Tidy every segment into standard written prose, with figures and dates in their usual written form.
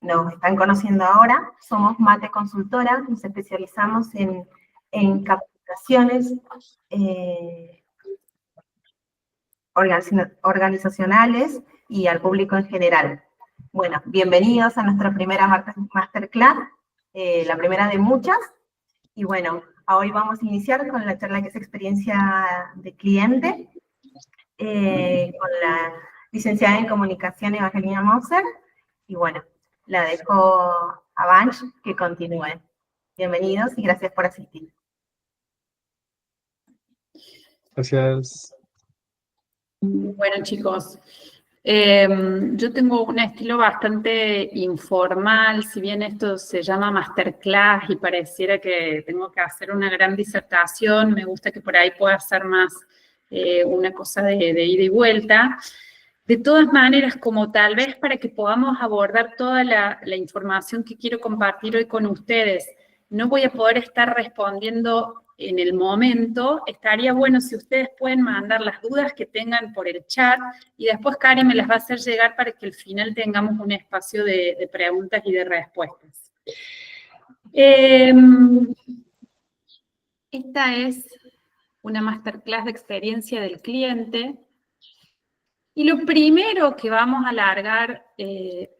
nos están conociendo ahora, somos Mate Consultora, nos especializamos en capacitaciones organizacionales y al público en general. Bueno, bienvenidos a nuestra primera masterclass, la primera de muchas. Y bueno, hoy vamos a iniciar con la charla que es experiencia de cliente, con la licenciada en comunicación Evangelina Moser. Y bueno, la dejo a Vanch que continúe. Bienvenidos y gracias por asistir. Gracias. Bueno, chicos, yo tengo un estilo bastante informal, si bien esto se llama masterclass y pareciera que tengo que hacer una gran disertación, me gusta que por ahí pueda ser más una cosa de ida y vuelta. De todas maneras, como tal vez para que podamos abordar toda la información que quiero compartir hoy con ustedes, no voy a poder estar respondiendo en el momento, estaría bueno si ustedes pueden mandar las dudas que tengan por el chat y después Karen me las va a hacer llegar para que al final tengamos un espacio de preguntas y de respuestas. Esta es una masterclass de experiencia del cliente. Y lo primero que vamos a largar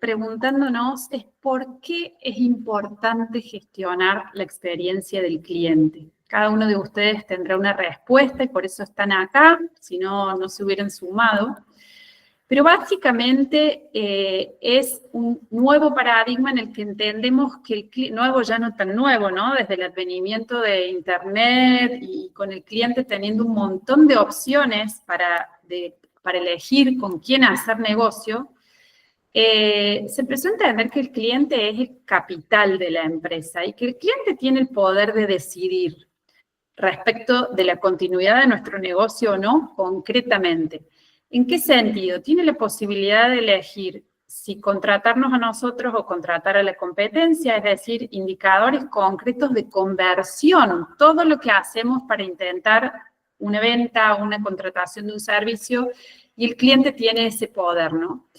preguntándonos es por qué es importante gestionar la experiencia del cliente. Cada uno de ustedes tendrá una respuesta y por eso están acá, si no, no se hubieran sumado. Pero básicamente es un nuevo paradigma en el que entendemos que el cliente, nuevo ya no tan nuevo, ¿no? Desde el advenimiento de Internet y con el cliente teniendo un montón de opciones para elegir con quién hacer negocio, se empezó a entender que el cliente es el capital de la empresa y que el cliente tiene el poder de decidir respecto de la continuidad de nuestro negocio o no, concretamente. ¿En qué sentido? Tiene la posibilidad de elegir si contratarnos a nosotros o contratar a la competencia, es decir, indicadores concretos de conversión, todo lo que hacemos para intentar una venta, una contratación de un servicio, y el cliente tiene ese poder, ¿no?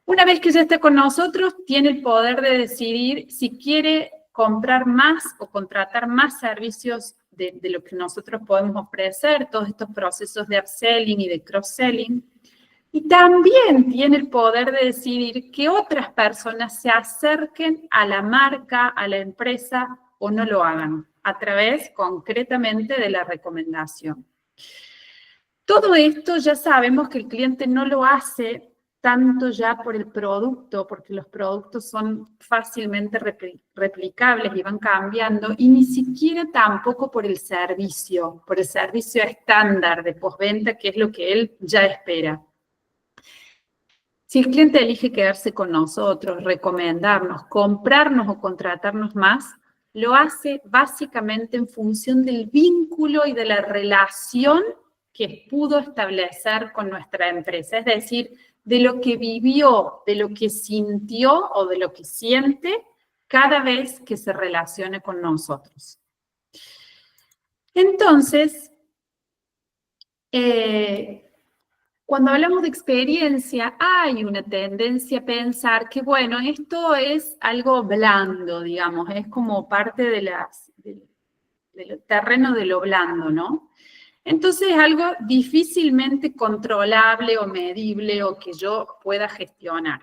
Una vez que ya está con nosotros, tiene el poder de decidir si quiere comprar más o contratar más servicios de lo que nosotros podemos ofrecer, todos estos procesos de upselling y de cross-selling. Y también tiene el poder de decidir que otras personas se acerquen a la marca, a la empresa o no lo hagan, a través concretamente de la recomendación. Todo esto ya sabemos que el cliente no lo hace tanto ya por el producto, porque los productos son fácilmente replicables y van cambiando, y ni siquiera tampoco por el servicio estándar de postventa, que es lo que él ya espera. Si el cliente elige quedarse con nosotros, recomendarnos, comprarnos o contratarnos más, lo hace básicamente en función del vínculo y de la relación que pudo establecer con nuestra empresa, es decir, de lo que vivió, de lo que sintió o de lo que siente cada vez que se relacione con nosotros. Entonces, cuando hablamos de experiencia, hay una tendencia a pensar que, bueno, esto es algo blando, digamos, es como parte del terreno de lo blando, ¿no? Entonces es algo difícilmente controlable o medible o que yo pueda gestionar.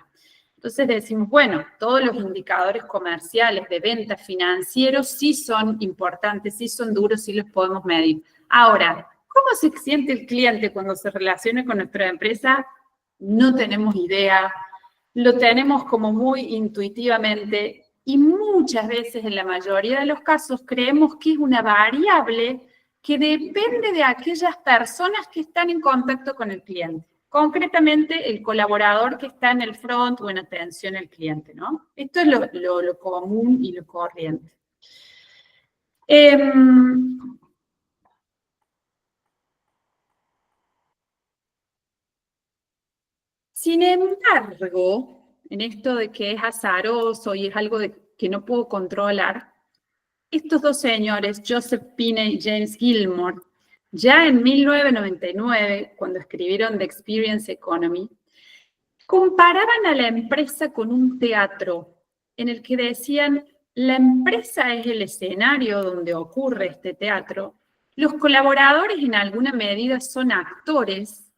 Entonces decimos, bueno, todos los indicadores comerciales de ventas financieros sí son importantes, sí son duros, sí los podemos medir. Ahora, ¿cómo se siente el cliente cuando se relaciona con nuestra empresa? No tenemos idea, lo tenemos como muy intuitivamente y muchas veces, en la mayoría de los casos, creemos que es una variable que depende de aquellas personas que están en contacto con el cliente. Concretamente, el colaborador que está en el front o en atención al cliente, ¿no? Esto es lo común y lo corriente. Sin embargo, en esto de que es azaroso y es algo que no puedo controlar, estos dos señores, Joseph Pinney y James Gilmore, ya en 1999, cuando escribieron The Experience Economy, comparaban a la empresa con un teatro, en el que decían, la empresa es el escenario donde ocurre este teatro, los colaboradores en alguna medida son actores,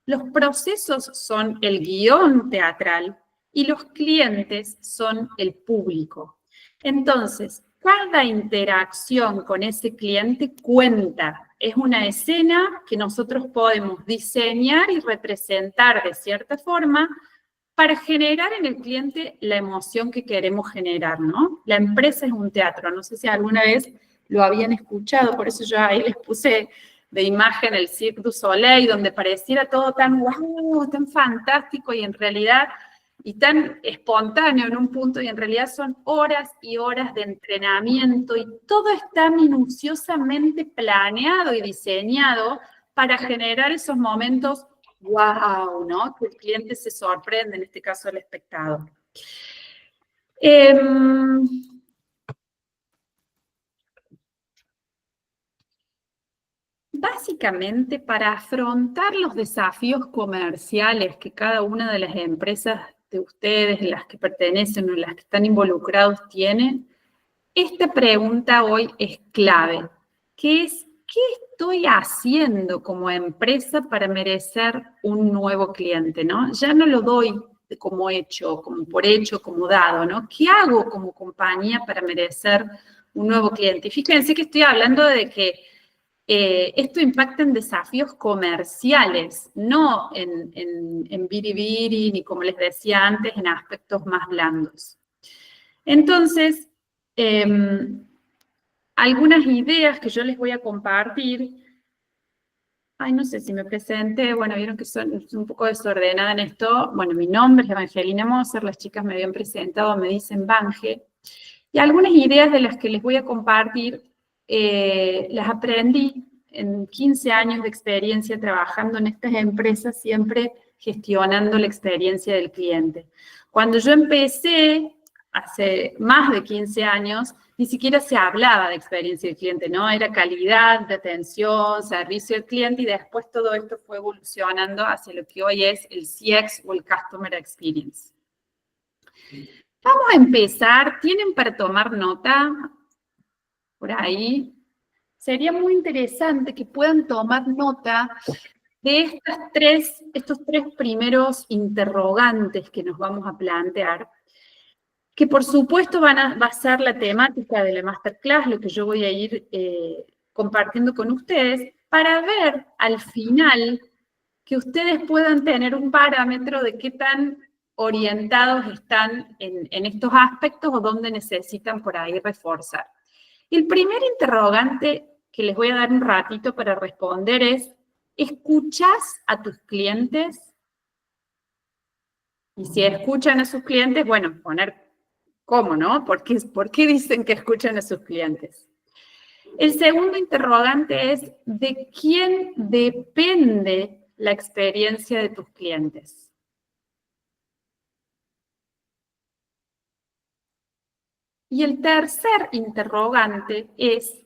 los procesos son el guión teatral y los clientes son el público. Entonces, cada interacción con ese cliente cuenta. Es una escena que nosotros podemos diseñar y representar de cierta forma para generar en el cliente la emoción que queremos generar, ¿no? La empresa es un teatro. No sé si alguna vez lo habían escuchado, por eso yo ahí les puse de imagen el Cirque du Soleil, donde pareciera todo tan guau, tan fantástico, y en realidad, y tan espontáneo en un punto, y en realidad son horas y horas de entrenamiento, y todo está minuciosamente planeado y diseñado para generar esos momentos wow, ¿no? Que el cliente se sorprende, en este caso el espectador. Básicamente, para afrontar los desafíos comerciales que cada una de las empresas de ustedes, las que pertenecen o las que están involucrados tienen, esta pregunta hoy es clave, que es, ¿qué estoy haciendo como empresa para merecer un nuevo cliente, ¿no? Ya no lo doy como hecho, como dado, ¿no? ¿Qué hago como compañía para merecer un nuevo cliente? Y fíjense que estoy hablando de que esto impacta en desafíos comerciales, no en biribiri, ni como les decía antes, en aspectos más blandos. Entonces, algunas ideas que yo les voy a compartir. Ay, no sé si me presenté, bueno, vieron que soy un poco desordenada en esto. Bueno, mi nombre es Evangelina Moser, las chicas me habían presentado, me dicen Vanje. Y algunas ideas de las que les voy a compartir, las aprendí en 15 años de experiencia trabajando en estas empresas, siempre gestionando la experiencia del cliente. Cuando yo empecé, hace más de 15 años, ni siquiera se hablaba de experiencia del cliente, ¿no? Era calidad de atención, servicio al cliente, y después todo esto fue evolucionando hacia lo que hoy es el CX o el Customer Experience. Vamos a empezar. ¿Tienen para tomar nota? Por ahí. Sería muy interesante que puedan tomar nota de estos tres primeros interrogantes que nos vamos a plantear, que por supuesto va a ser la temática de la masterclass, lo que yo voy a ir compartiendo con ustedes, para ver al final que ustedes puedan tener un parámetro de qué tan orientados están en estos aspectos o dónde necesitan por ahí reforzar. El primer interrogante que les voy a dar un ratito para responder es, ¿escuchas a tus clientes? Y si escuchan a sus clientes, bueno, poner cómo, ¿no? ¿Por qué dicen que escuchan a sus clientes? El segundo interrogante es, ¿de quién depende la experiencia de tus clientes? Y el tercer interrogante es,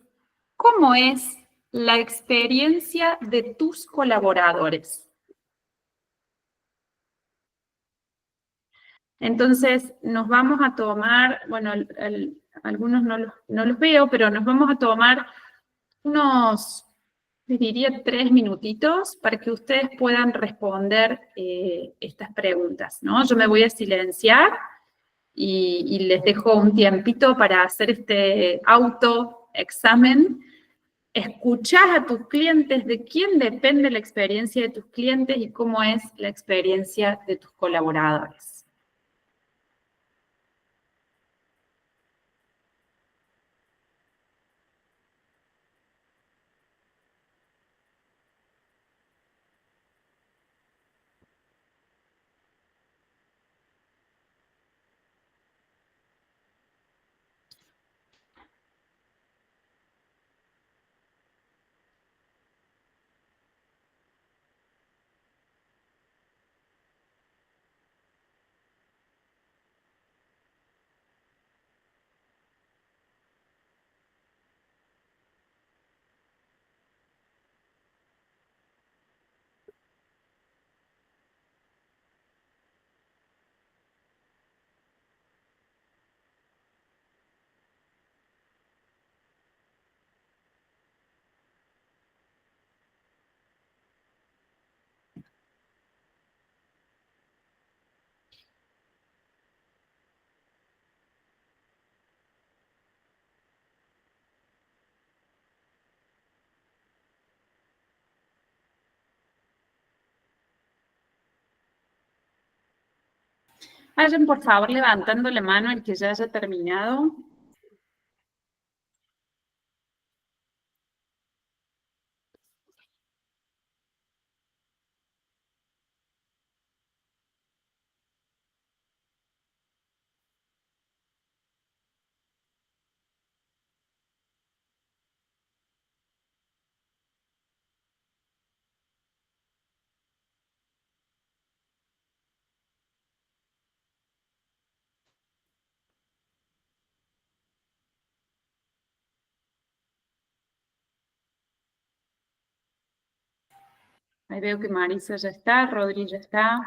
¿cómo es la experiencia de tus colaboradores? Entonces, nos vamos a tomar, bueno, algunos no los veo, pero nos vamos a tomar unos, les diría, 3 minutitos para que ustedes puedan responder estas preguntas, ¿no? Yo me voy a silenciar y les dejo un tiempito para hacer este autoexamen. ¿Escuchás a tus clientes? ¿De quién depende la experiencia de tus clientes y cómo es la experiencia de tus colaboradores? Vayan, por favor, levantando la mano el que ya haya terminado. Ahí veo que Marisa ya está, Rodri ya está.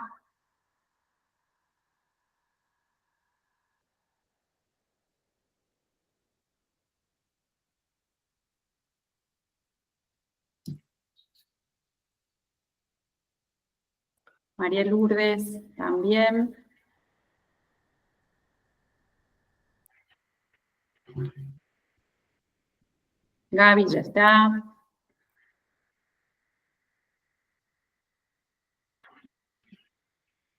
María Lourdes también. Gaby ya está.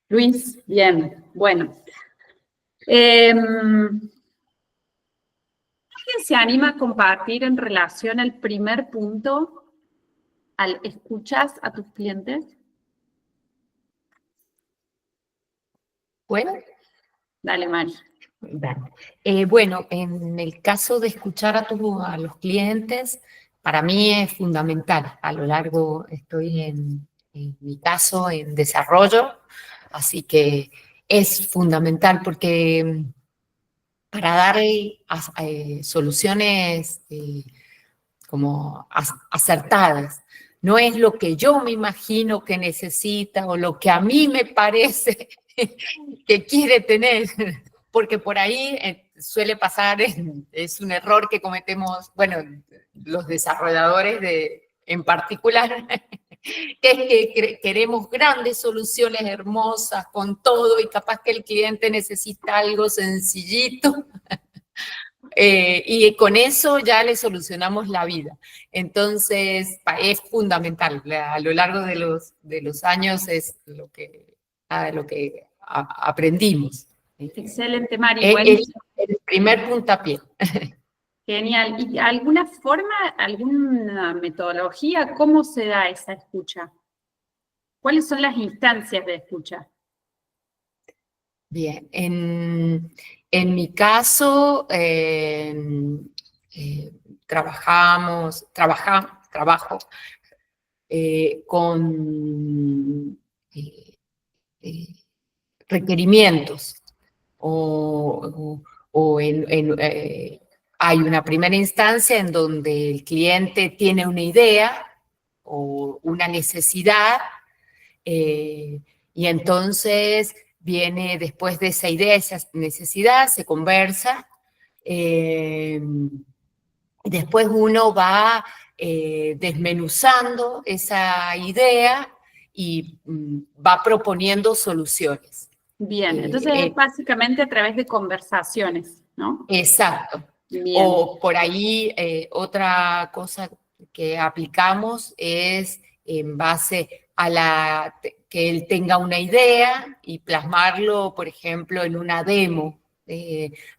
Luis, bien. Bueno. ¿Quién se anima a compartir en relación al primer punto, al escuchas a tus clientes? Bueno, Dale, Mari. bueno, en el caso de escuchar a los clientes, para mí es fundamental. A lo largo estoy en mi caso en desarrollo, así que es fundamental porque para dar soluciones como acertadas, no es lo que yo me imagino que necesita o lo que a mí me parece que quiere tener, porque por ahí suele pasar, es un error que cometemos, bueno, los desarrolladores en particular, que es que queremos grandes soluciones hermosas con todo y capaz que el cliente necesita algo sencillito. Y con eso ya le solucionamos la vida. Entonces, es fundamental. A lo largo de los años es lo que aprendimos. Excelente, Mari. El primer puntapié. Genial. ¿Y alguna forma, alguna metodología, cómo se da esa escucha? ¿Cuáles son las instancias de escucha? Bien, en mi caso, trabajo con requerimientos hay una primera instancia en donde el cliente tiene una idea o una necesidad y entonces viene después de esa idea, esa necesidad, se conversa y después uno va desmenuzando esa idea y va proponiendo soluciones. Bien, entonces es básicamente a través de conversaciones, ¿no? Exacto. Bien. O por ahí otra cosa que aplicamos es en base a que él tenga una idea y plasmarlo, por ejemplo, en una demo,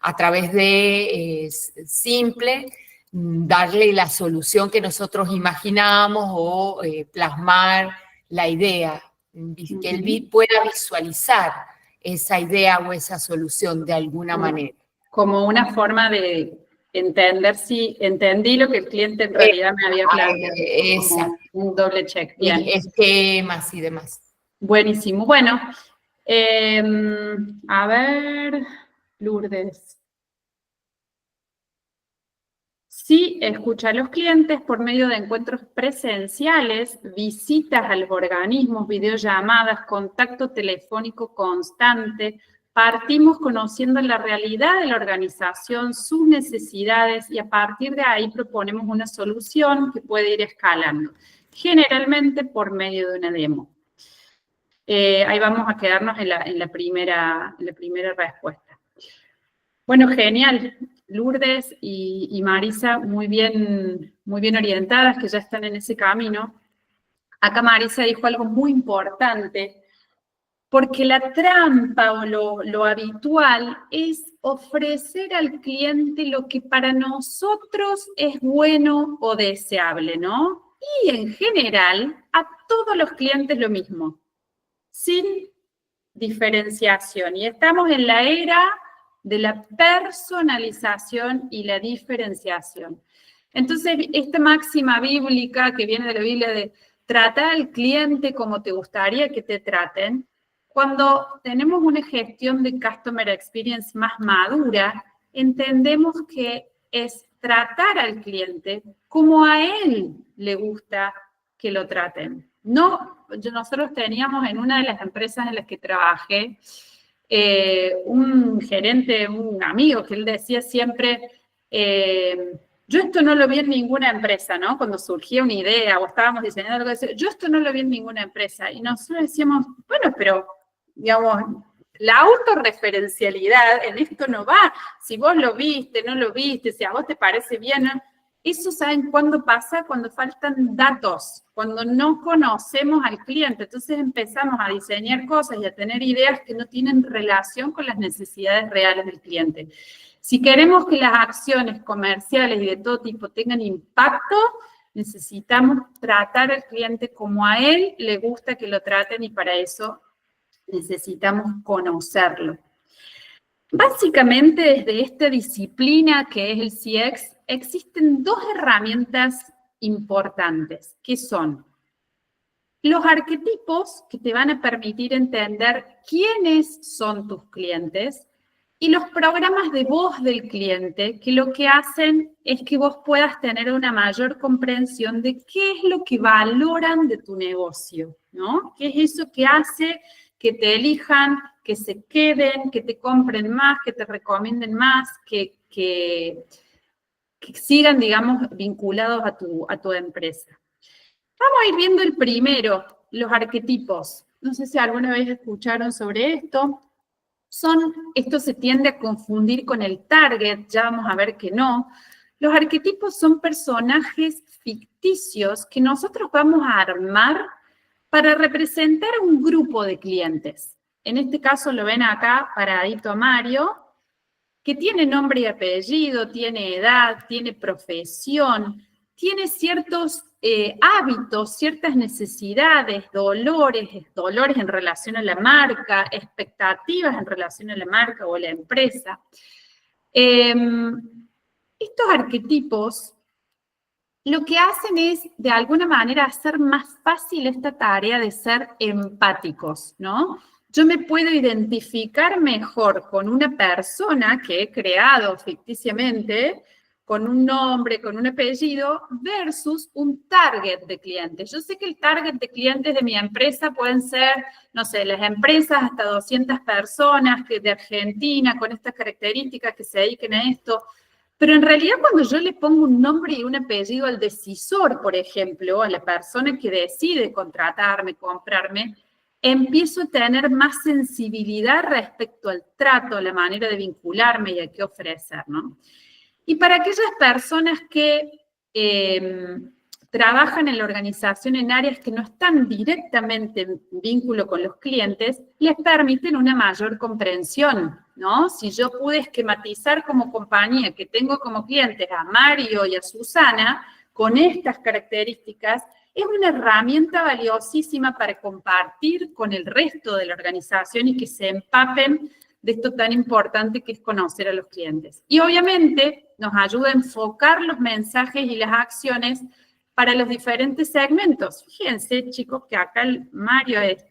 a través de simple, darle la solución que nosotros imaginamos o plasmar la idea, que él pueda visualizar esa idea o esa solución de alguna manera. Como una forma de entender si entendí lo que el cliente en realidad me había planteado. Como un doble check. Bien. Esquemas y demás. Buenísimo. Bueno, a ver, Lourdes. Sí, escucha a los clientes por medio de encuentros presenciales, visitas a los organismos, videollamadas, contacto telefónico constante. Partimos conociendo la realidad de la organización, sus necesidades y a partir de ahí proponemos una solución que puede ir escalando, generalmente por medio de una demo. Ahí vamos a quedarnos en la primera respuesta. Bueno, genial. Lourdes y Marisa, muy bien orientadas, que ya están en ese camino. Acá Marisa dijo algo muy importante, Porque la trampa o lo habitual es ofrecer al cliente lo que para nosotros es bueno o deseable, ¿no? Y en general, a todos los clientes lo mismo, sin diferenciación. Y estamos en la era de la personalización y la diferenciación. Entonces, esta máxima bíblica que viene de la Biblia de tratar al cliente como te gustaría que te traten, cuando tenemos una gestión de Customer Experience más madura, entendemos que es tratar al cliente como a él le gusta que lo traten. Nosotros teníamos en una de las empresas en las que trabajé un gerente, un amigo, que él decía siempre, yo esto no lo vi en ninguna empresa, ¿no? Cuando surgía una idea o estábamos diseñando algo, decía, yo esto no lo vi en ninguna empresa. Y nosotros decíamos, bueno, pero, digamos, la autorreferencialidad en esto no va. Si vos lo viste, no lo viste, si a vos te parece bien, ¿no? Eso, ¿saben cuándo pasa? Cuando faltan datos, cuando no conocemos al cliente. Entonces empezamos a diseñar cosas y a tener ideas que no tienen relación con las necesidades reales del cliente. Si queremos que las acciones comerciales y de todo tipo tengan impacto, necesitamos tratar al cliente como a él le gusta que lo traten y para eso necesitamos conocerlo. Básicamente, desde esta disciplina que es el CX, existen dos herramientas importantes, que son los arquetipos, que te van a permitir entender quiénes son tus clientes, y los programas de voz del cliente, que lo que hacen es que vos puedas tener una mayor comprensión de qué es lo que valoran de tu negocio, ¿no? ¿Qué es eso que hace que te elijan, que se queden, que te compren más, que te recomienden más, que sigan, digamos, vinculados a tu empresa? Vamos a ir viendo el primero, los arquetipos. No sé si alguna vez escucharon sobre esto. Esto se tiende a confundir con el target, ya vamos a ver que no. Los arquetipos son personajes ficticios que nosotros vamos a armar para representar a un grupo de clientes. En este caso lo ven acá paradito a Mario, que tiene nombre y apellido, tiene edad, tiene profesión, tiene ciertos hábitos, ciertas necesidades, dolores en relación a la marca, expectativas en relación a la marca o a la empresa. Estos arquetipos lo que hacen es, de alguna manera, hacer más fácil esta tarea de ser empáticos, ¿no? Yo me puedo identificar mejor con una persona que he creado ficticiamente, con un nombre, con un apellido, versus un target de clientes. Yo sé que el target de clientes de mi empresa pueden ser, no sé, las empresas hasta 200 personas de Argentina, con estas características que se dediquen a esto. Pero en realidad cuando yo le pongo un nombre y un apellido al decisor, por ejemplo, a la persona que decide contratarme, comprarme, empiezo a tener más sensibilidad respecto al trato, a la manera de vincularme y a qué ofrecer, ¿no? Y para aquellas personas que trabajan en la organización en áreas que no están directamente en vínculo con los clientes, les permiten una mayor comprensión, ¿no? Si yo pude esquematizar como compañía que tengo como clientes a Mario y a Susana con estas características, es una herramienta valiosísima para compartir con el resto de la organización y que se empapen de esto tan importante que es conocer a los clientes. Y obviamente nos ayuda a enfocar los mensajes y las acciones para los diferentes segmentos. Fíjense, chicos, que acá el Mario es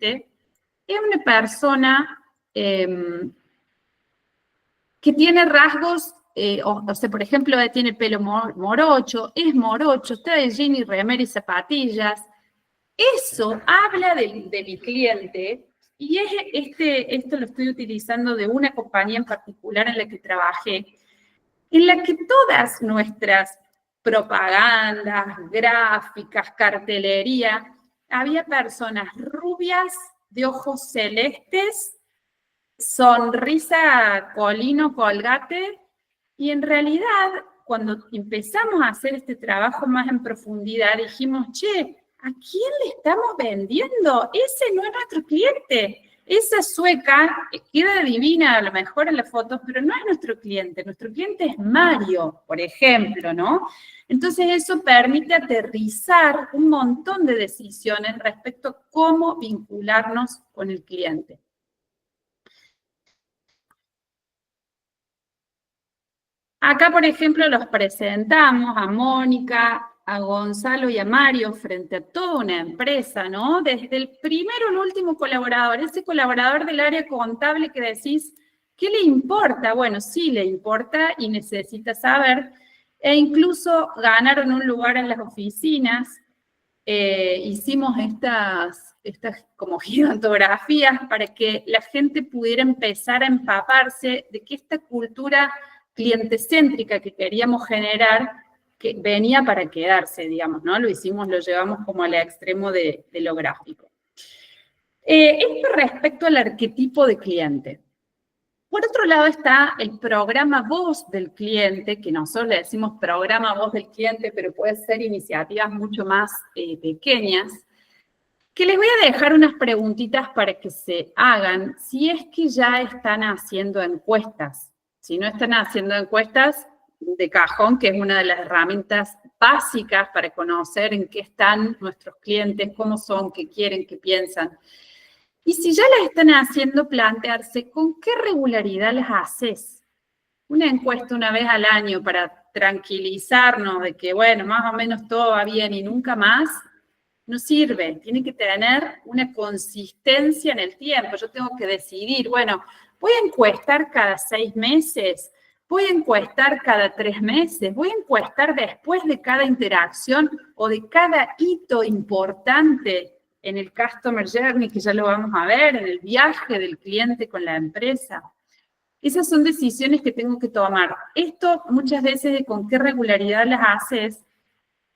una persona que tiene rasgos, o sea, por ejemplo, tiene pelo morocho, es morocho, está de jean y remera y zapatillas. Eso habla de mi cliente, y esto lo estoy utilizando de una compañía en particular en la que trabajé, en la que todas nuestras propagandas, gráficas, cartelería, había personas rubias, de ojos celestes, sonrisa colino colgate, y en realidad, cuando empezamos a hacer este trabajo más en profundidad, dijimos, che, ¿a quién le estamos vendiendo? Ese no es nuestro cliente. esa sueca queda divina a lo mejor en las fotos, pero no es nuestro cliente es Mario, por ejemplo, ¿no? Entonces eso permite aterrizar un montón de decisiones respecto a cómo vincularnos con el cliente. Acá, por ejemplo, los presentamos a Mónica, a Gonzalo y a Mario frente a toda una empresa, ¿no? Desde el primero al último colaborador, ese colaborador del área contable que decís, ¿qué le importa? Bueno, sí le importa y necesita saber, e incluso ganaron un lugar en las oficinas, hicimos estas como gigantografías para que la gente pudiera empezar a empaparse de que esta cultura clientecéntrica que queríamos generar, que venía para quedarse, digamos, ¿no? Lo llevamos como al extremo de lo gráfico. Esto respecto al arquetipo de cliente. Por otro lado está el programa voz del cliente, que nosotros le decimos programa voz del cliente, pero puede ser iniciativas mucho más pequeñas, que les voy a dejar unas preguntitas para que se hagan si es que ya están haciendo encuestas. Si no están haciendo encuestas, de cajón, que es una de las herramientas básicas para conocer en qué están nuestros clientes, cómo son, qué quieren, qué piensan. Y si ya las están haciendo, plantearse con qué regularidad las haces. Una encuesta una vez al año para tranquilizarnos de que, bueno, más o menos todo va bien y nunca más, no sirve. Tiene que tener una consistencia en el tiempo. Yo tengo que decidir, bueno, voy a encuestar cada 6 meses, voy a encuestar cada 3 meses, voy a encuestar después de cada interacción o de cada hito importante en el Customer Journey, que ya lo vamos a ver, en el viaje del cliente con la empresa. Esas son decisiones que tengo que tomar. Esto muchas veces de con qué regularidad las haces.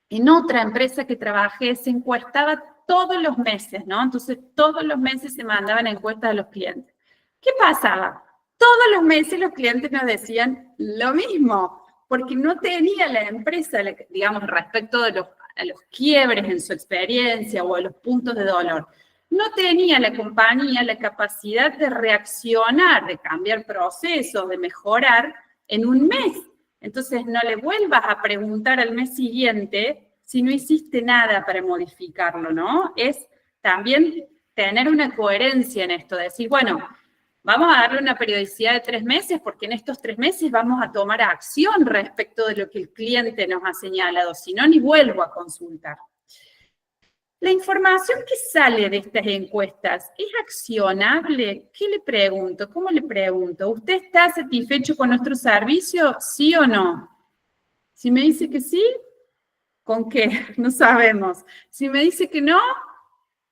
En otra empresa que trabajé se encuestaba todos los meses, ¿no? Entonces todos los meses se mandaban encuestas a los clientes. ¿Qué pasaba? Todos los meses los clientes nos decían lo mismo, porque no tenía la empresa, digamos, respecto de a los quiebres en su experiencia o a los puntos de dolor. No tenía la compañía la capacidad de reaccionar, de cambiar procesos, de mejorar en un mes. Entonces, no le vuelvas a preguntar al mes siguiente si no hiciste nada para modificarlo, ¿no? Es también tener una coherencia en esto, de decir, bueno, vamos a darle una periodicidad de 3 meses porque en estos 3 meses vamos a tomar acción respecto de lo que el cliente nos ha señalado, si no, ni vuelvo a consultar. La información que sale de estas encuestas, ¿es accionable? ¿Qué le pregunto? ¿Cómo le pregunto? ¿Usted está satisfecho con nuestro servicio? ¿Sí o no? Si me dice que sí, ¿con qué? No sabemos. Si me dice que no,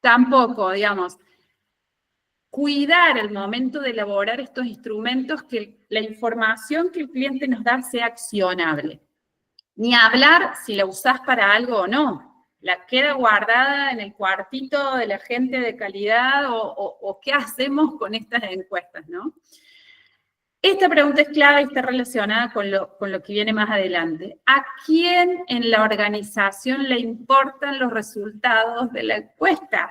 tampoco, digamos. Cuidar al momento de elaborar estos instrumentos que la información que el cliente nos da sea accionable. Ni hablar si la usás para algo o no. La queda guardada en el cuartito de la gente de calidad o qué hacemos con estas encuestas, ¿no? Esta pregunta es clave y está relacionada con lo que viene más adelante. ¿A quién en la organización le importan los resultados de la encuesta?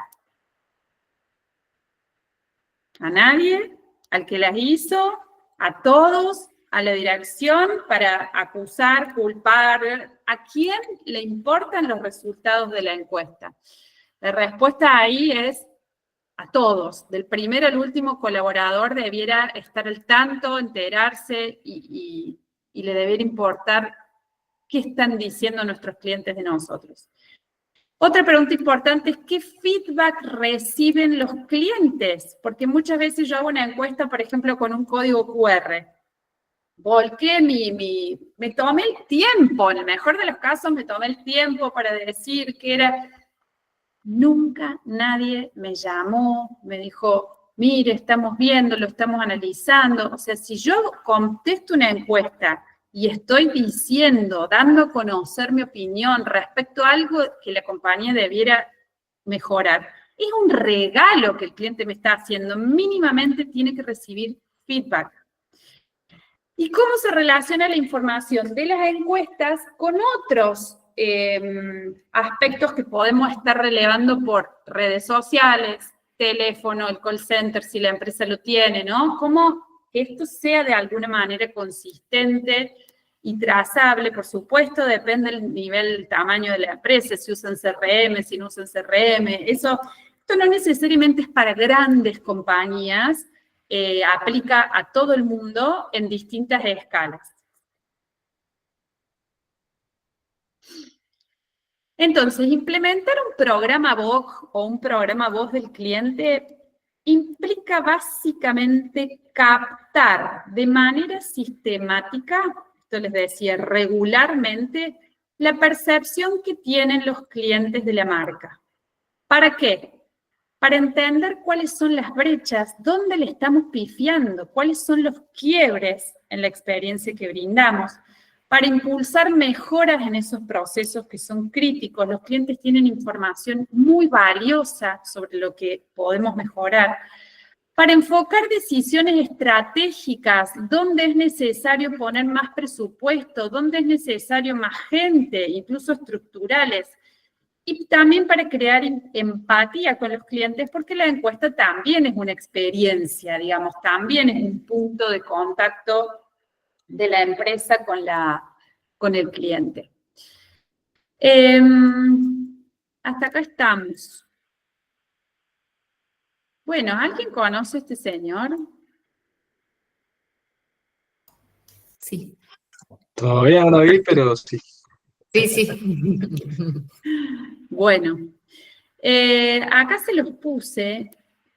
¿A nadie? ¿Al que las hizo? ¿A todos? ¿A la dirección para acusar, culpar? ¿A quién le importan los resultados de la encuesta? La respuesta ahí es a todos. Del primero al último colaborador debiera estar al tanto, enterarse y le debiera importar qué están diciendo nuestros clientes de nosotros. Otra pregunta importante es ¿qué feedback reciben los clientes? Porque muchas veces yo hago una encuesta, por ejemplo, con un código QR. Volqué me tomé el tiempo, en el mejor de los casos me tomé el tiempo para decir que era... Nunca nadie me llamó, me dijo, mire, estamos viendo, lo estamos analizando. O sea, si yo contesto una encuesta y estoy diciendo, dando a conocer mi opinión respecto a algo que la compañía debiera mejorar, es un regalo que el cliente me está haciendo. Mínimamente tiene que recibir feedback. ¿Y cómo se relaciona la información de las encuestas con otros aspectos que podemos estar relevando por redes sociales, teléfono, el call center, si la empresa lo tiene, ¿no? Cómo que esto sea de alguna manera consistente y trazable, por supuesto, depende del nivel, el tamaño de la empresa, si usan CRM, si no usan CRM, esto no necesariamente es para grandes compañías, aplica a todo el mundo en distintas escalas. Entonces, implementar un programa VOG o un programa voz del cliente implica básicamente captar de manera sistemática, esto les decía, regularmente, la percepción que tienen los clientes de la marca. ¿Para qué? Para entender cuáles son las brechas, dónde le estamos pifiando, cuáles son los quiebres en la experiencia que brindamos, para impulsar mejoras en esos procesos que son críticos. Los clientes tienen información muy valiosa sobre lo que podemos mejorar, para enfocar decisiones estratégicas, dónde es necesario poner más presupuesto, dónde es necesario más gente, incluso estructurales, y también para crear empatía con los clientes, porque la encuesta también es una experiencia, digamos, también es un punto de contacto de la empresa con el cliente. Hasta acá estamos. Bueno, ¿alguien conoce a este señor? Sí. Todavía no lo vi, pero sí. Sí, sí. Bueno, acá se los puse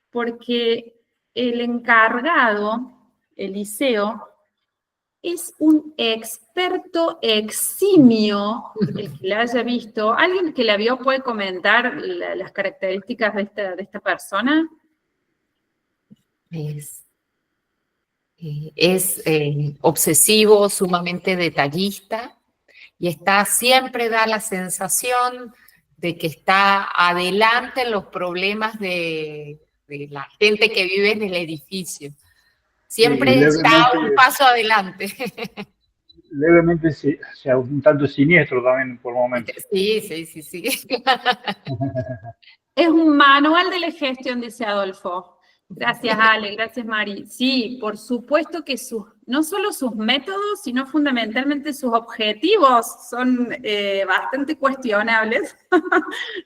porque el encargado, Eliseo, es un experto eximio, el que la haya visto. ¿Alguien que la vio puede comentar las características de esta persona? Es obsesivo, sumamente detallista, y siempre da la sensación de que está adelante en los problemas de la gente que vive en el edificio. Siempre está un paso adelante. Levemente, o sea, un tanto siniestro también por momentos. Sí, sí, sí, sí. Es un manual de la gestión, dice Adolfo. Gracias, Ale, gracias, Mari. Sí, por supuesto que no solo sus métodos, sino fundamentalmente sus objetivos son bastante cuestionables.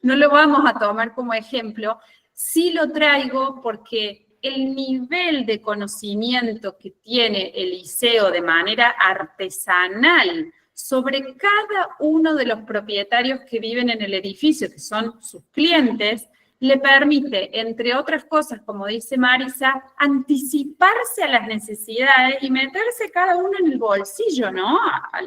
No lo vamos a tomar como ejemplo. Sí lo traigo porque el nivel de conocimiento que tiene Eliseo de manera artesanal sobre cada uno de los propietarios que viven en el edificio, que son sus clientes, le permite, entre otras cosas, como dice Marisa, anticiparse a las necesidades y meterse cada uno en el bolsillo, ¿no?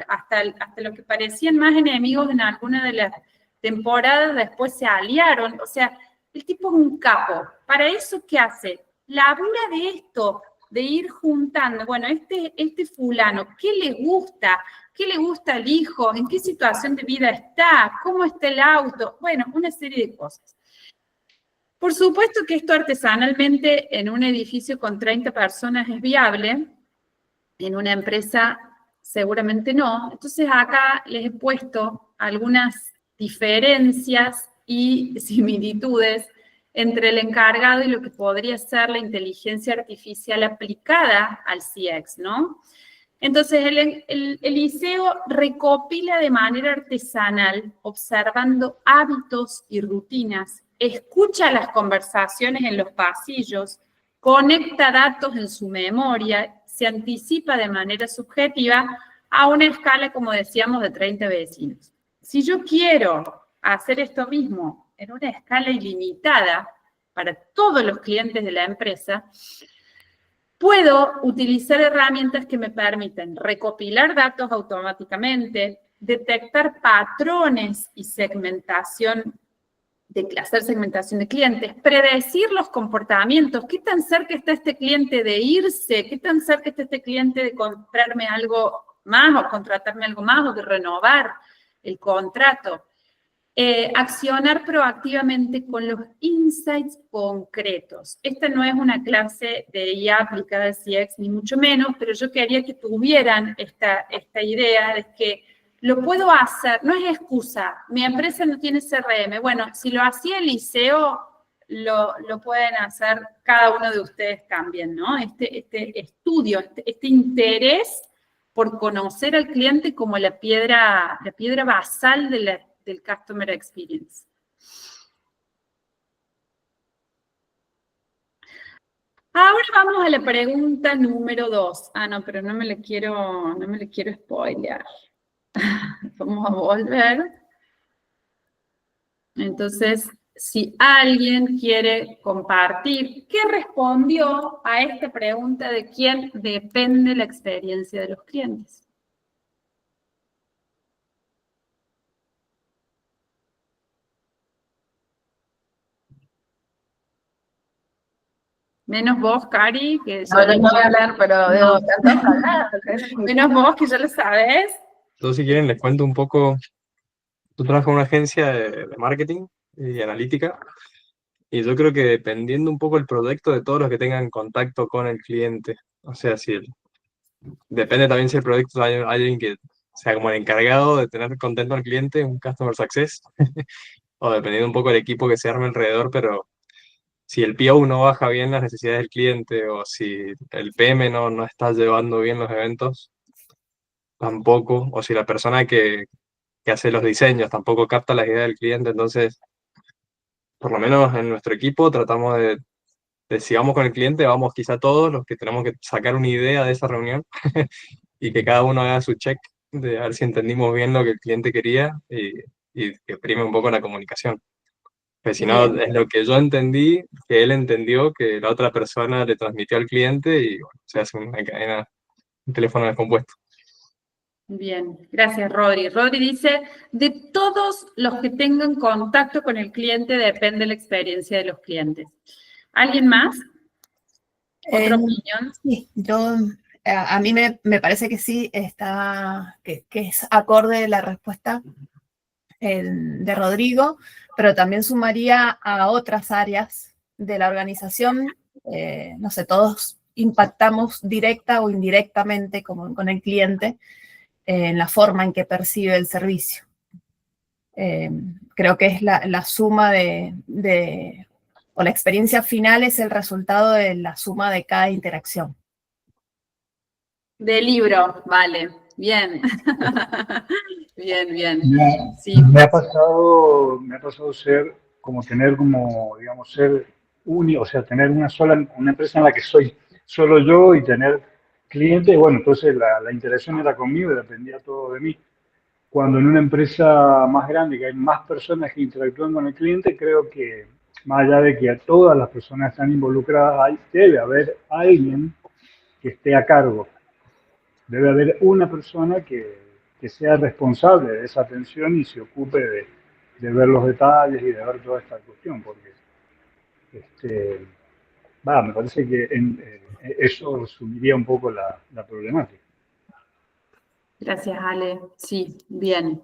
Hasta lo que parecían más enemigos en alguna de las temporadas, después se aliaron. O sea, el tipo es un capo. ¿Para eso qué hace? Labura de esto, de ir juntando, bueno, este fulano, ¿qué le gusta? ¿Qué le gusta al hijo? ¿En qué situación de vida está? ¿Cómo está el auto? Bueno, una serie de cosas. Por supuesto que esto artesanalmente en un edificio con 30 personas es viable, en una empresa seguramente no. Entonces acá les he puesto algunas diferencias y similitudes entre el encargado y lo que podría ser la inteligencia artificial aplicada al CX, ¿no? Entonces, el Eliseo recopila de manera artesanal, observando hábitos y rutinas, escucha las conversaciones en los pasillos, conecta datos en su memoria, se anticipa de manera subjetiva a una escala, como decíamos, de 30 vecinos. Si yo quiero hacer esto mismo en una escala ilimitada para todos los clientes de la empresa, puedo utilizar herramientas que me permiten recopilar datos automáticamente, detectar patrones y hacer segmentación de clientes, predecir los comportamientos, qué tan cerca está este cliente de irse, qué tan cerca está este cliente de comprarme algo más o contratarme algo más o de renovar el contrato. Accionar proactivamente con los insights concretos. Esta no es una clase de IA aplicada al CX, ni mucho menos, pero yo quería que tuvieran esta idea de que lo puedo hacer, no es excusa, mi empresa no tiene CRM. Bueno, si lo hacía Eliseo, lo pueden hacer cada uno de ustedes también, ¿no? Este estudio, este interés por conocer al cliente como la piedra basal del Customer Experience. Ahora vamos a la pregunta número 2. Ah, no, pero no me le quiero spoilear. Vamos a volver. Entonces, si alguien quiere compartir, ¿qué respondió a esta pregunta de quién depende la experiencia de los clientes? Menos vos, Cari, que No, yo no voy a hablar, pero debo tanto hablar. menos vos, que ya lo sabés. Entonces, si quieren, les cuento un poco. Tú trabajas en una agencia de marketing y analítica, y yo creo que dependiendo un poco el proyecto de todos los que tengan contacto con el cliente, o sea, depende también si el proyecto hay alguien que sea como el encargado de tener contento al cliente, un customer success, o dependiendo un poco del equipo que se arme alrededor, pero si el PO no baja bien las necesidades del cliente o si el PM no está llevando bien los eventos, tampoco, o si la persona que hace los diseños tampoco capta las ideas del cliente, entonces, por lo menos en nuestro equipo tratamos de si vamos con el cliente, vamos quizá todos los que tenemos que sacar una idea de esa reunión y que cada uno haga su check de ver si entendimos bien lo que el cliente quería y que prime un poco la comunicación. Pues si no, es lo que yo entendí, que él entendió, que la otra persona le transmitió al cliente y bueno, se hace una cadena, un teléfono descompuesto. Bien, gracias, Rodri. Rodri dice, de todos los que tengan contacto con el cliente depende la experiencia de los clientes. ¿Alguien más? ¿Otra opinión? Sí, a mí me parece que sí, que es acorde la respuesta de Rodrigo, pero también sumaría a otras áreas de la organización. No sé, todos impactamos directa o indirectamente con el cliente en la forma en que percibe el servicio. Creo que es la suma o la experiencia final es el resultado de la suma de cada interacción. De libro, vale. Bien. Bien. Sí. Me ha pasado ser, digamos, ser único, o sea, tener una empresa en la que soy solo yo y tener clientes. Bueno, entonces la interacción era conmigo y dependía todo de mí. Cuando en una empresa más grande, que hay más personas que interactúan con el cliente, creo que más allá de que a todas las personas están involucradas, debe haber alguien que esté a cargo. Debe haber una persona que sea responsable de esa atención y se ocupe de ver los detalles y de ver toda esta cuestión, porque me parece que eso resumiría un poco la problemática. Gracias, Ale. Sí, bien.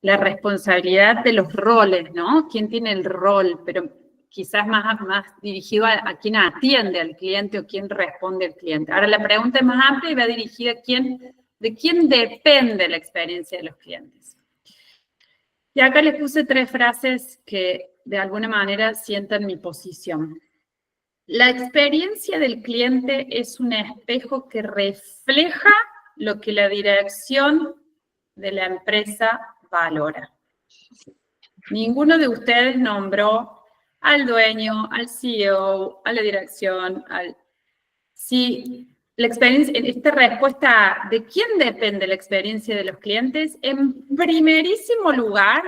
La responsabilidad de los roles, ¿no? ¿Quién tiene el rol? Pero quizás más dirigido a quién atiende al cliente o quién responde al cliente. Ahora la pregunta es más amplia y va dirigida a de quién depende la experiencia de los clientes. Y acá les puse 3 frases que de alguna manera sientan mi posición. La experiencia del cliente es un espejo que refleja lo que la dirección de la empresa valora. Ninguno de ustedes nombró al dueño, al CEO, a la dirección, Si la experiencia, en esta respuesta de quién depende la experiencia de los clientes, en primerísimo lugar,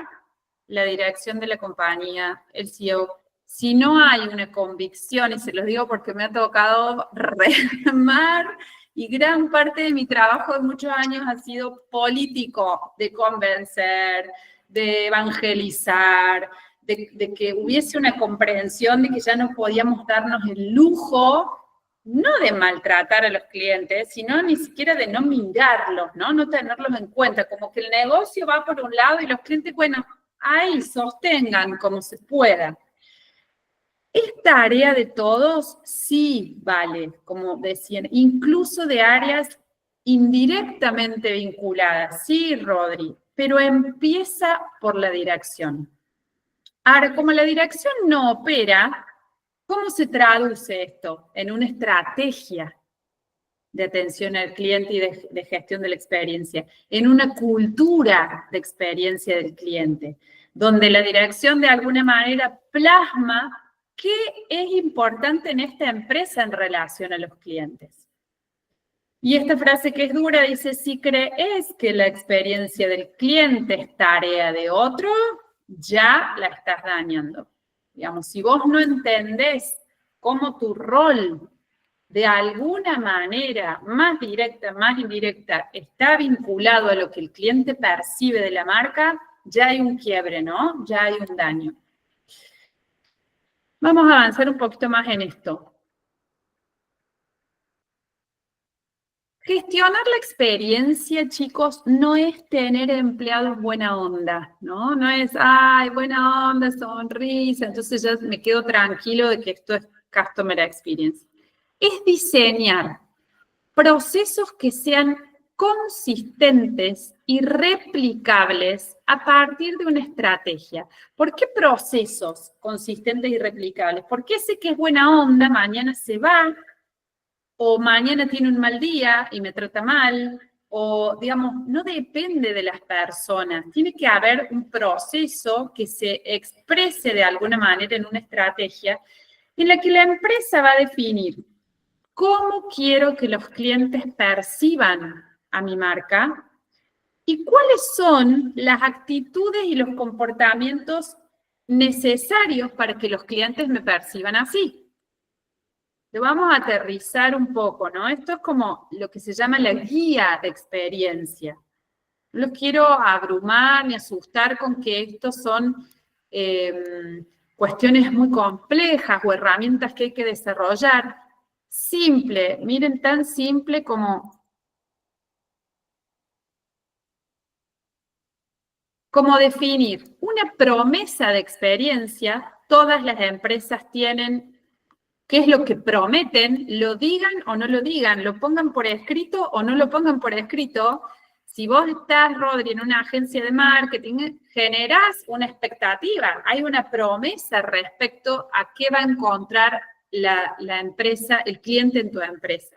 la dirección de la compañía, el CEO. Si no hay una convicción, y se los digo porque me ha tocado remar, y gran parte de mi trabajo de muchos años ha sido político, de convencer, de evangelizar, de que hubiese una comprensión de que ya no podíamos darnos el lujo, no de maltratar a los clientes, sino ni siquiera de no mirarlos, no tenerlos en cuenta, como que el negocio va por un lado y los clientes, bueno, ahí sostengan como se pueda. ¿Es tarea de todos? Sí, vale, como decían, incluso de áreas indirectamente vinculadas. Sí, Rodri, pero empieza por la dirección. Ahora, como la dirección no opera, ¿cómo se traduce esto en una estrategia de atención al cliente y de gestión de la experiencia? En una cultura de experiencia del cliente, donde la dirección de alguna manera plasma qué es importante en esta empresa en relación a los clientes. Y esta frase que es dura dice, si crees que la experiencia del cliente es tarea de otro, ya la estás dañando. Digamos, si vos no entendés cómo tu rol de alguna manera, más directa, más indirecta, está vinculado a lo que el cliente percibe de la marca, ya hay un quiebre, ¿no? Ya hay un daño. Vamos a avanzar un poquito más en esto. Gestionar la experiencia, chicos, no es tener empleados buena onda, ¿no? No es, ay, buena onda, sonrisa, entonces ya me quedo tranquilo de que esto es Customer Experience. Es diseñar procesos que sean consistentes y replicables a partir de una estrategia. ¿Por qué procesos consistentes y replicables? Porque ese que es buena onda mañana se va, o mañana tiene un mal día y me trata mal, o digamos, no depende de las personas. Tiene que haber un proceso que se exprese de alguna manera en una estrategia en la que la empresa va a definir cómo quiero que los clientes perciban a mi marca y cuáles son las actitudes y los comportamientos necesarios para que los clientes me perciban así. Lo vamos a aterrizar un poco, ¿no? Esto es como lo que se llama la guía de experiencia. No los quiero abrumar ni asustar con que estos son cuestiones muy complejas o herramientas que hay que desarrollar. Simple, miren, tan simple como definir una promesa de experiencia. Todas las empresas tienen qué es lo que prometen, lo digan o no lo digan, lo pongan por escrito o no lo pongan por escrito. Si vos estás, Rodri, en una agencia de marketing, generás una expectativa, hay una promesa respecto a qué va a encontrar la empresa, el cliente en tu empresa.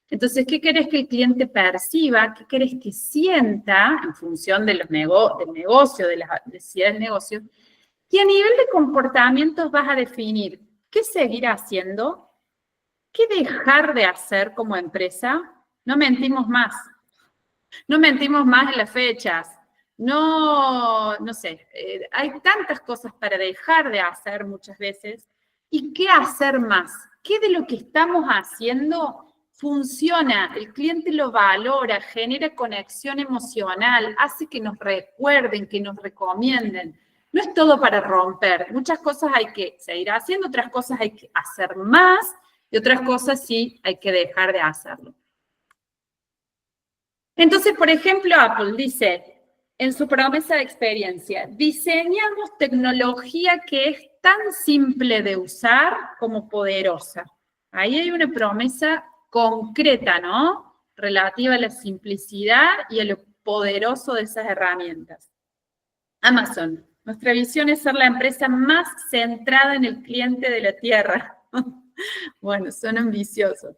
Entonces, ¿qué querés que el cliente perciba? ¿Qué querés que sienta en función de los del negocio, de las necesidades del negocio? Y a nivel de comportamientos vas a definir qué seguir haciendo, qué dejar de hacer como empresa. No mentimos más. No mentimos más en las fechas. No sé, hay tantas cosas para dejar de hacer muchas veces. ¿Y qué hacer más? ¿Qué de lo que estamos haciendo funciona? El cliente lo valora, genera conexión emocional, hace que nos recuerden, que nos recomienden. No es todo para romper. Muchas cosas hay que seguir haciendo, otras cosas hay que hacer más y otras cosas sí hay que dejar de hacerlo. Entonces, por ejemplo, Apple dice en su promesa de experiencia, diseñamos tecnología que es tan simple de usar como poderosa. Ahí hay una promesa concreta, ¿no? Relativa a la simplicidad y a lo poderoso de esas herramientas. Amazon. Nuestra visión es ser la empresa más centrada en el cliente de la Tierra. Bueno, son ambiciosos.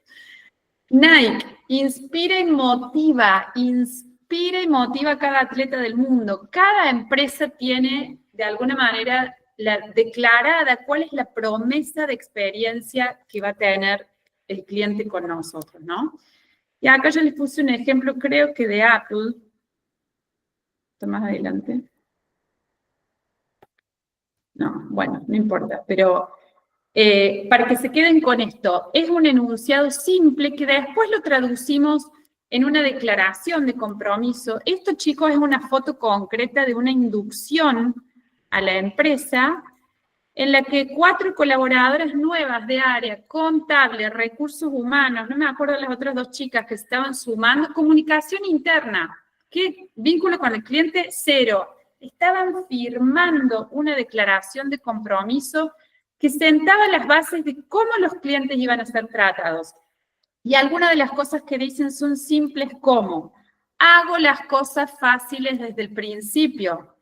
Nike, inspira y motiva a cada atleta del mundo. Cada empresa tiene, de alguna manera, declarada cuál es la promesa de experiencia que va a tener el cliente con nosotros, ¿no? Y acá yo les puse un ejemplo, creo que de Apple. Esto más adelante. No, bueno, no importa, pero para que se queden con esto, es un enunciado simple que después lo traducimos en una declaración de compromiso. Esto, chicos, es una foto concreta de una inducción a la empresa en la que 4 colaboradoras nuevas de área, contable, recursos humanos, no me acuerdo de las otras 2 chicas que estaban sumando, comunicación interna, ¿qué? Vínculo con el cliente, 0. Estaban firmando una declaración de compromiso que sentaba las bases de cómo los clientes iban a ser tratados. Y algunas de las cosas que dicen son simples como, hago las cosas fáciles desde el principio.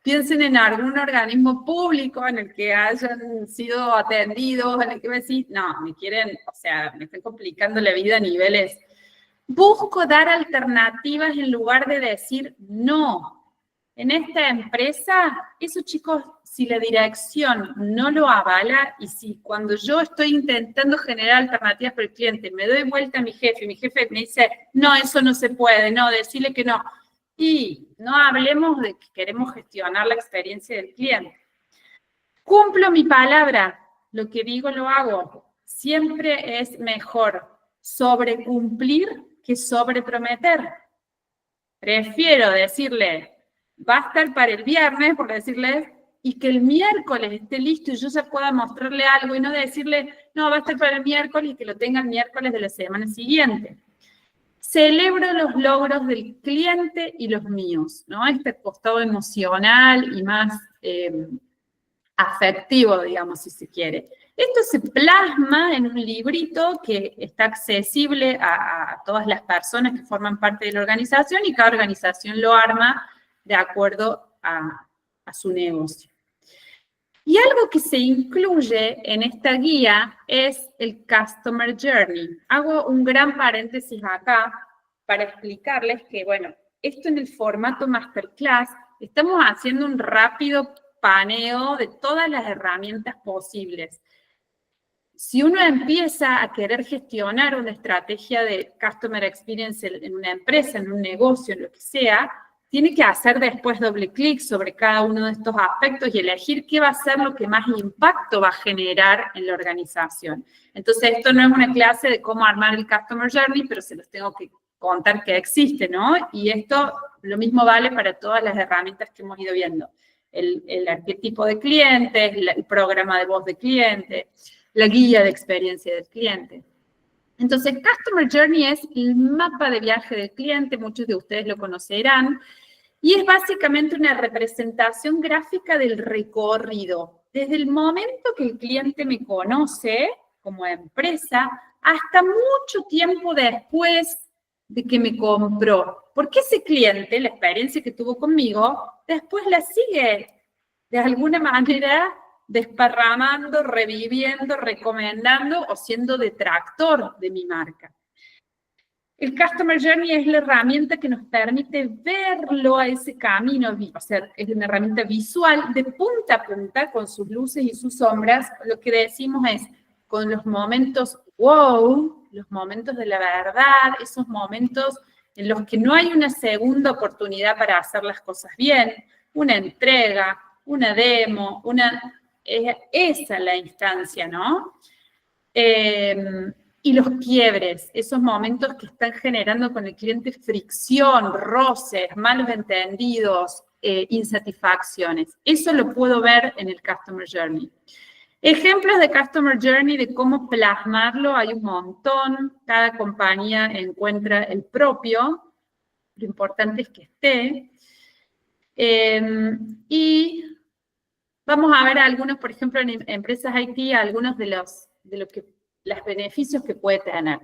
Piensen en algún organismo público en el que hayan sido atendidos, en el que me decís, no, me quieren, o sea, me están complicando la vida a niveles. Busco dar alternativas en lugar de decir no. En esta empresa, eso, chicos, si la dirección no lo avala y si cuando yo estoy intentando generar alternativas para el cliente, me doy vuelta a mi jefe me dice, no, eso no se puede, no, decirle que no. Y no hablemos de que queremos gestionar la experiencia del cliente. Cumplo mi palabra, lo que digo lo hago. Siempre es mejor sobrecumplir que sobreprometer. Prefiero decirle, va a estar para el viernes, por decirle, y que el miércoles esté listo y yo ya pueda mostrarle algo y no decirle, no, va a estar para el miércoles y que lo tenga el miércoles de la semana siguiente. Celebro los logros del cliente y los míos, ¿no? Este costado emocional y más afectivo, digamos, si se quiere. Esto se plasma en un librito que está accesible a todas las personas que forman parte de la organización y cada organización lo arma de acuerdo a su negocio. Y algo que se incluye en esta guía es el Customer Journey. Hago un gran paréntesis acá para explicarles que, bueno, esto en el formato Masterclass, estamos haciendo un rápido paneo de todas las herramientas posibles. Si uno empieza a querer gestionar una estrategia de Customer Experience en una empresa, en un negocio, en lo que sea, tiene que hacer después doble clic sobre cada uno de estos aspectos y elegir qué va a ser lo que más impacto va a generar en la organización. Entonces, esto no es una clase de cómo armar el Customer Journey, pero se los tengo que contar que existe, ¿no? Y esto, lo mismo vale para todas las herramientas que hemos ido viendo. El arquetipo de clientes, el programa de voz de cliente, la guía de experiencia del cliente. Entonces, Customer Journey es el mapa de viaje del cliente, muchos de ustedes lo conocerán, y es básicamente una representación gráfica del recorrido, desde el momento que el cliente me conoce como empresa, hasta mucho tiempo después de que me compró. Porque ese cliente, la experiencia que tuvo conmigo, después la sigue de alguna manera desparramando, reviviendo, recomendando o siendo detractor de mi marca. El Customer Journey es la herramienta que nos permite verlo a ese camino, o sea, es una herramienta visual de punta a punta con sus luces y sus sombras. Lo que decimos es, con los momentos wow, los momentos de la verdad, esos momentos en los que no hay una segunda oportunidad para hacer las cosas bien, una entrega, una demo, esa es la instancia, ¿no? Y los quiebres, esos momentos que están generando con el cliente fricción, roces, malos entendidos, insatisfacciones. Eso lo puedo ver en el Customer Journey. Ejemplos de Customer Journey, de cómo plasmarlo, hay un montón. Cada compañía encuentra el propio. Lo importante es que esté. Y vamos a ver algunos, por ejemplo, en empresas IT, algunos de los beneficios que puede tener.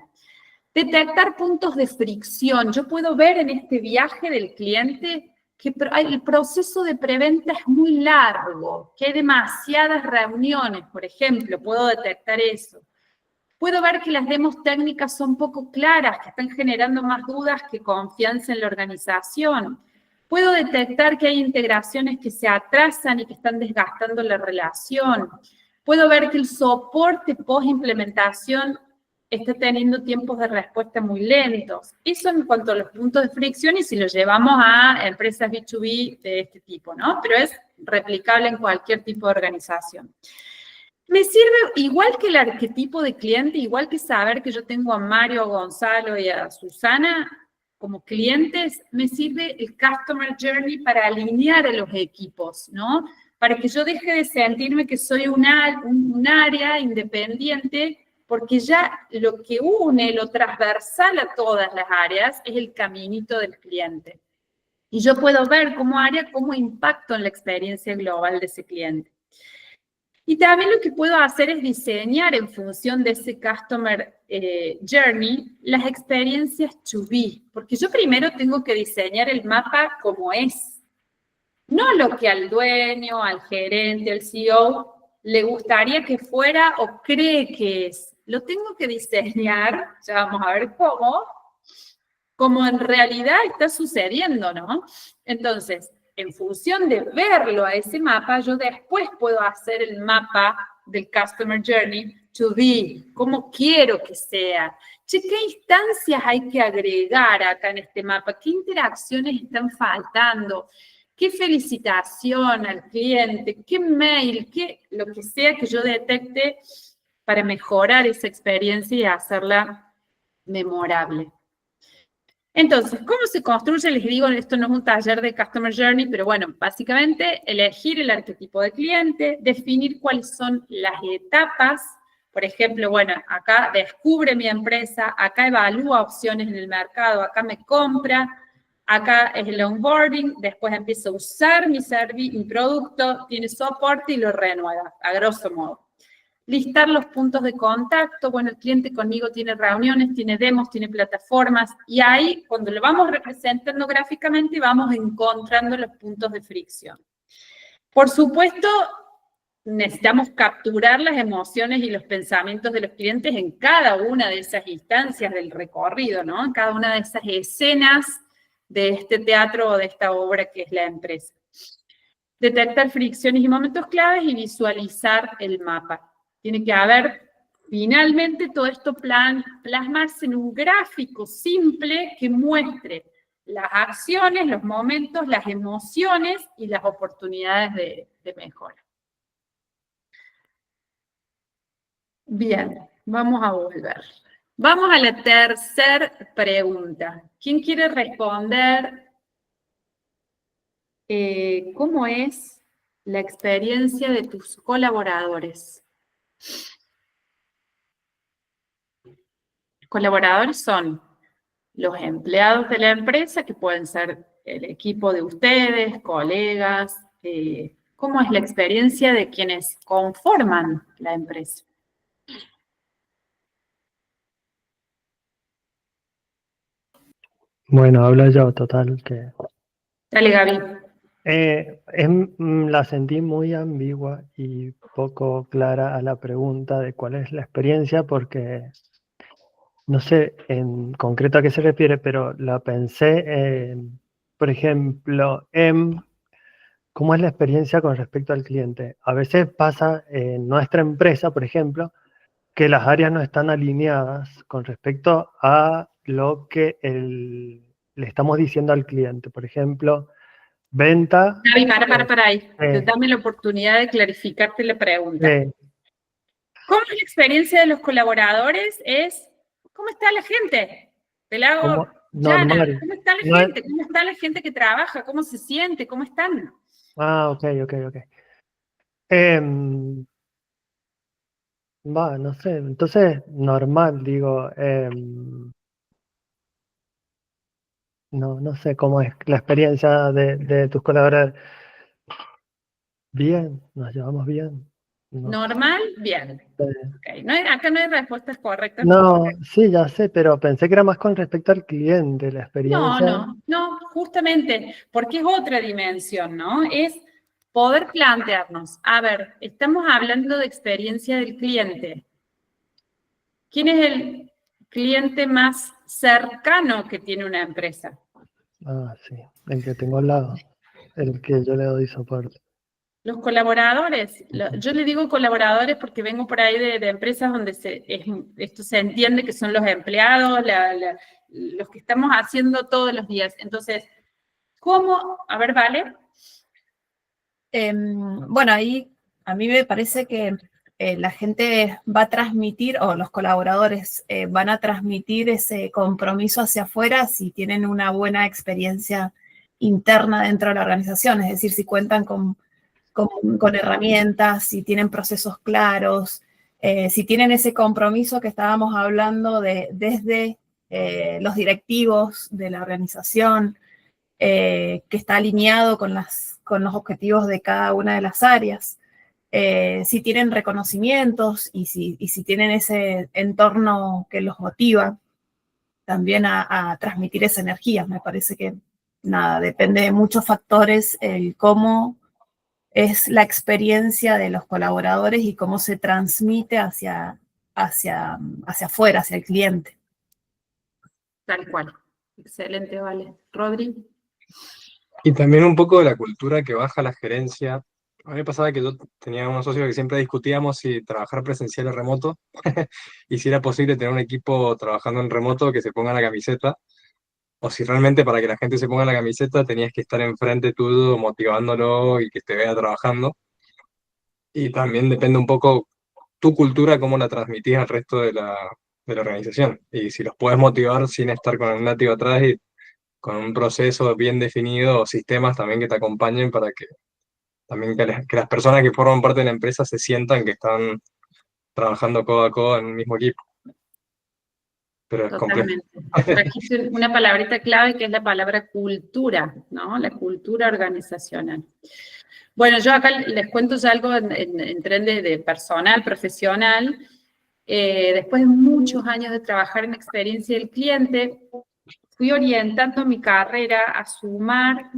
Detectar puntos de fricción. Yo puedo ver en este viaje del cliente que el proceso de preventa es muy largo, que hay demasiadas reuniones, por ejemplo, puedo detectar eso. Puedo ver que las demos técnicas son poco claras, que están generando más dudas que confianza en la organización. Puedo detectar que hay integraciones que se atrasan y que están desgastando la relación. Puedo ver que el soporte post-implementación está teniendo tiempos de respuesta muy lentos. Eso en cuanto a los puntos de fricción y si lo llevamos a empresas B2B de este tipo, ¿no? Pero es replicable en cualquier tipo de organización. Me sirve, igual que el arquetipo de cliente, igual que saber que yo tengo a Mario, a Gonzalo y a Susana como clientes, me sirve el Customer Journey para alinear a los equipos, ¿no? Para que yo deje de sentirme que soy un área independiente, porque ya lo que une, lo transversal a todas las áreas, es el caminito del cliente. Y yo puedo ver como área cómo impacto en la experiencia global de ese cliente. Y también lo que puedo hacer es diseñar en función de ese Customer Journey las experiencias to be, porque yo primero tengo que diseñar el mapa como es. No lo que al dueño, al gerente, al CEO le gustaría que fuera o cree que es. Lo tengo que diseñar, ya vamos a ver cómo, como en realidad está sucediendo, ¿no? Entonces, en función de verlo a ese mapa, yo después puedo hacer el mapa del Customer Journey to be, cómo quiero que sea. Che, ¿qué instancias hay que agregar acá en este mapa? ¿Qué interacciones están faltando? ¿Qué felicitación al cliente? ¿Qué mail? ¿Qué lo que sea que yo detecte para mejorar esa experiencia y hacerla memorable? Entonces, ¿cómo se construye? Les digo, esto no es un taller de Customer Journey, pero bueno, básicamente elegir el arquetipo de cliente, definir cuáles son las etapas. Por ejemplo, bueno, acá descubre mi empresa, acá evalúa opciones en el mercado, acá me compra, acá es el onboarding, después empieza a usar mi servicio, mi producto, tiene soporte y lo renueva, a grosso modo. Listar los puntos de contacto, bueno, el cliente conmigo tiene reuniones, tiene demos, tiene plataformas, y ahí, cuando lo vamos representando gráficamente, vamos encontrando los puntos de fricción. Por supuesto, necesitamos capturar las emociones y los pensamientos de los clientes en cada una de esas instancias del recorrido, ¿no? En cada una de esas escenas de este teatro o de esta obra que es la empresa. Detectar fricciones y momentos claves y visualizar el mapa. Tiene que haber, finalmente, todo esto plasmarse en un gráfico simple que muestre las acciones, los momentos, las emociones y las oportunidades de mejora. Bien, vamos a volver. Vamos a la tercera pregunta. ¿Quién quiere responder? ¿Cómo es la experiencia de tus colaboradores? Colaboradores son los empleados de la empresa, que pueden ser el equipo de ustedes, colegas. ¿Cómo es la experiencia de quienes conforman la empresa? Bueno, hablo yo, total, que Dale, Gaby. la sentí muy ambigua y poco clara a la pregunta de cuál es la experiencia, porque no sé en concreto a qué se refiere, pero la pensé, por ejemplo, en cómo es la experiencia con respecto al cliente. A veces pasa en nuestra empresa, por ejemplo, que las áreas no están alineadas con respecto a lo que le estamos diciendo al cliente. Por ejemplo, venta. Gaby, para ahí. Sí. Dame la oportunidad de clarificarte la pregunta. Sí. ¿Cómo es la experiencia de los colaboradores? ¿Cómo está la gente? Te la hago llana. Normal. ¿Cómo está la gente? ¿Cómo está la gente que trabaja? ¿Cómo se siente? ¿Cómo están? Ah, ok. No sé, entonces normal, digo, no sé cómo es la experiencia de tus colaboradores. Bien, nos llevamos bien. ¿Normal? Bien. Okay. Acá no hay respuestas correctas. No, sí, ya sé, pero pensé que era más con respecto al cliente, la experiencia. No, justamente, porque es otra dimensión, ¿no? Es poder plantearnos, a ver, estamos hablando de experiencia del cliente. ¿Quién es el cliente más cercano que tiene una empresa? Ah, sí, el que tengo al lado, el que yo le doy soporte. Los colaboradores, yo le digo colaboradores porque vengo por ahí de empresas donde esto se entiende que son los empleados, los que estamos haciendo todos los días. Entonces, ¿cómo? A ver, Vale. Bueno, ahí a mí me parece que la gente va a transmitir, o los colaboradores van a transmitir ese compromiso hacia afuera si tienen una buena experiencia interna dentro de la organización, es decir, si cuentan con herramientas, si tienen procesos claros, si tienen ese compromiso que estábamos hablando desde los directivos de la organización, que está alineado con los objetivos de cada una de las áreas, si tienen reconocimientos y si tienen ese entorno que los motiva también a transmitir esa energía. Me parece que nada, depende de muchos factores el cómo es la experiencia de los colaboradores y cómo se transmite hacia afuera, hacia el cliente. Tal cual. Excelente, vale. Rodri. Y también un poco de la cultura que baja la gerencia. A mí me pasaba que yo tenía unos socios que siempre discutíamos si trabajar presencial o remoto, y si era posible tener un equipo trabajando en remoto que se ponga la camiseta, o si realmente para que la gente se ponga la camiseta tenías que estar enfrente tuyo motivándolo y que te vea trabajando. Y también depende un poco tu cultura, cómo la transmitís al resto de la organización. Y si los puedes motivar sin estar con el látigo atrás y con un proceso bien definido o sistemas también que te acompañen para que también que las personas que forman parte de la empresa se sientan que están trabajando codo a codo en un mismo equipo. Pero es complejo. Totalmente. Trajiste una palabrita clave que es la palabra cultura, ¿no? La cultura organizacional. Bueno, yo acá les cuento ya algo en tren de personal, profesional. Después de muchos años de trabajar en experiencia del cliente, fui orientando mi carrera a sumar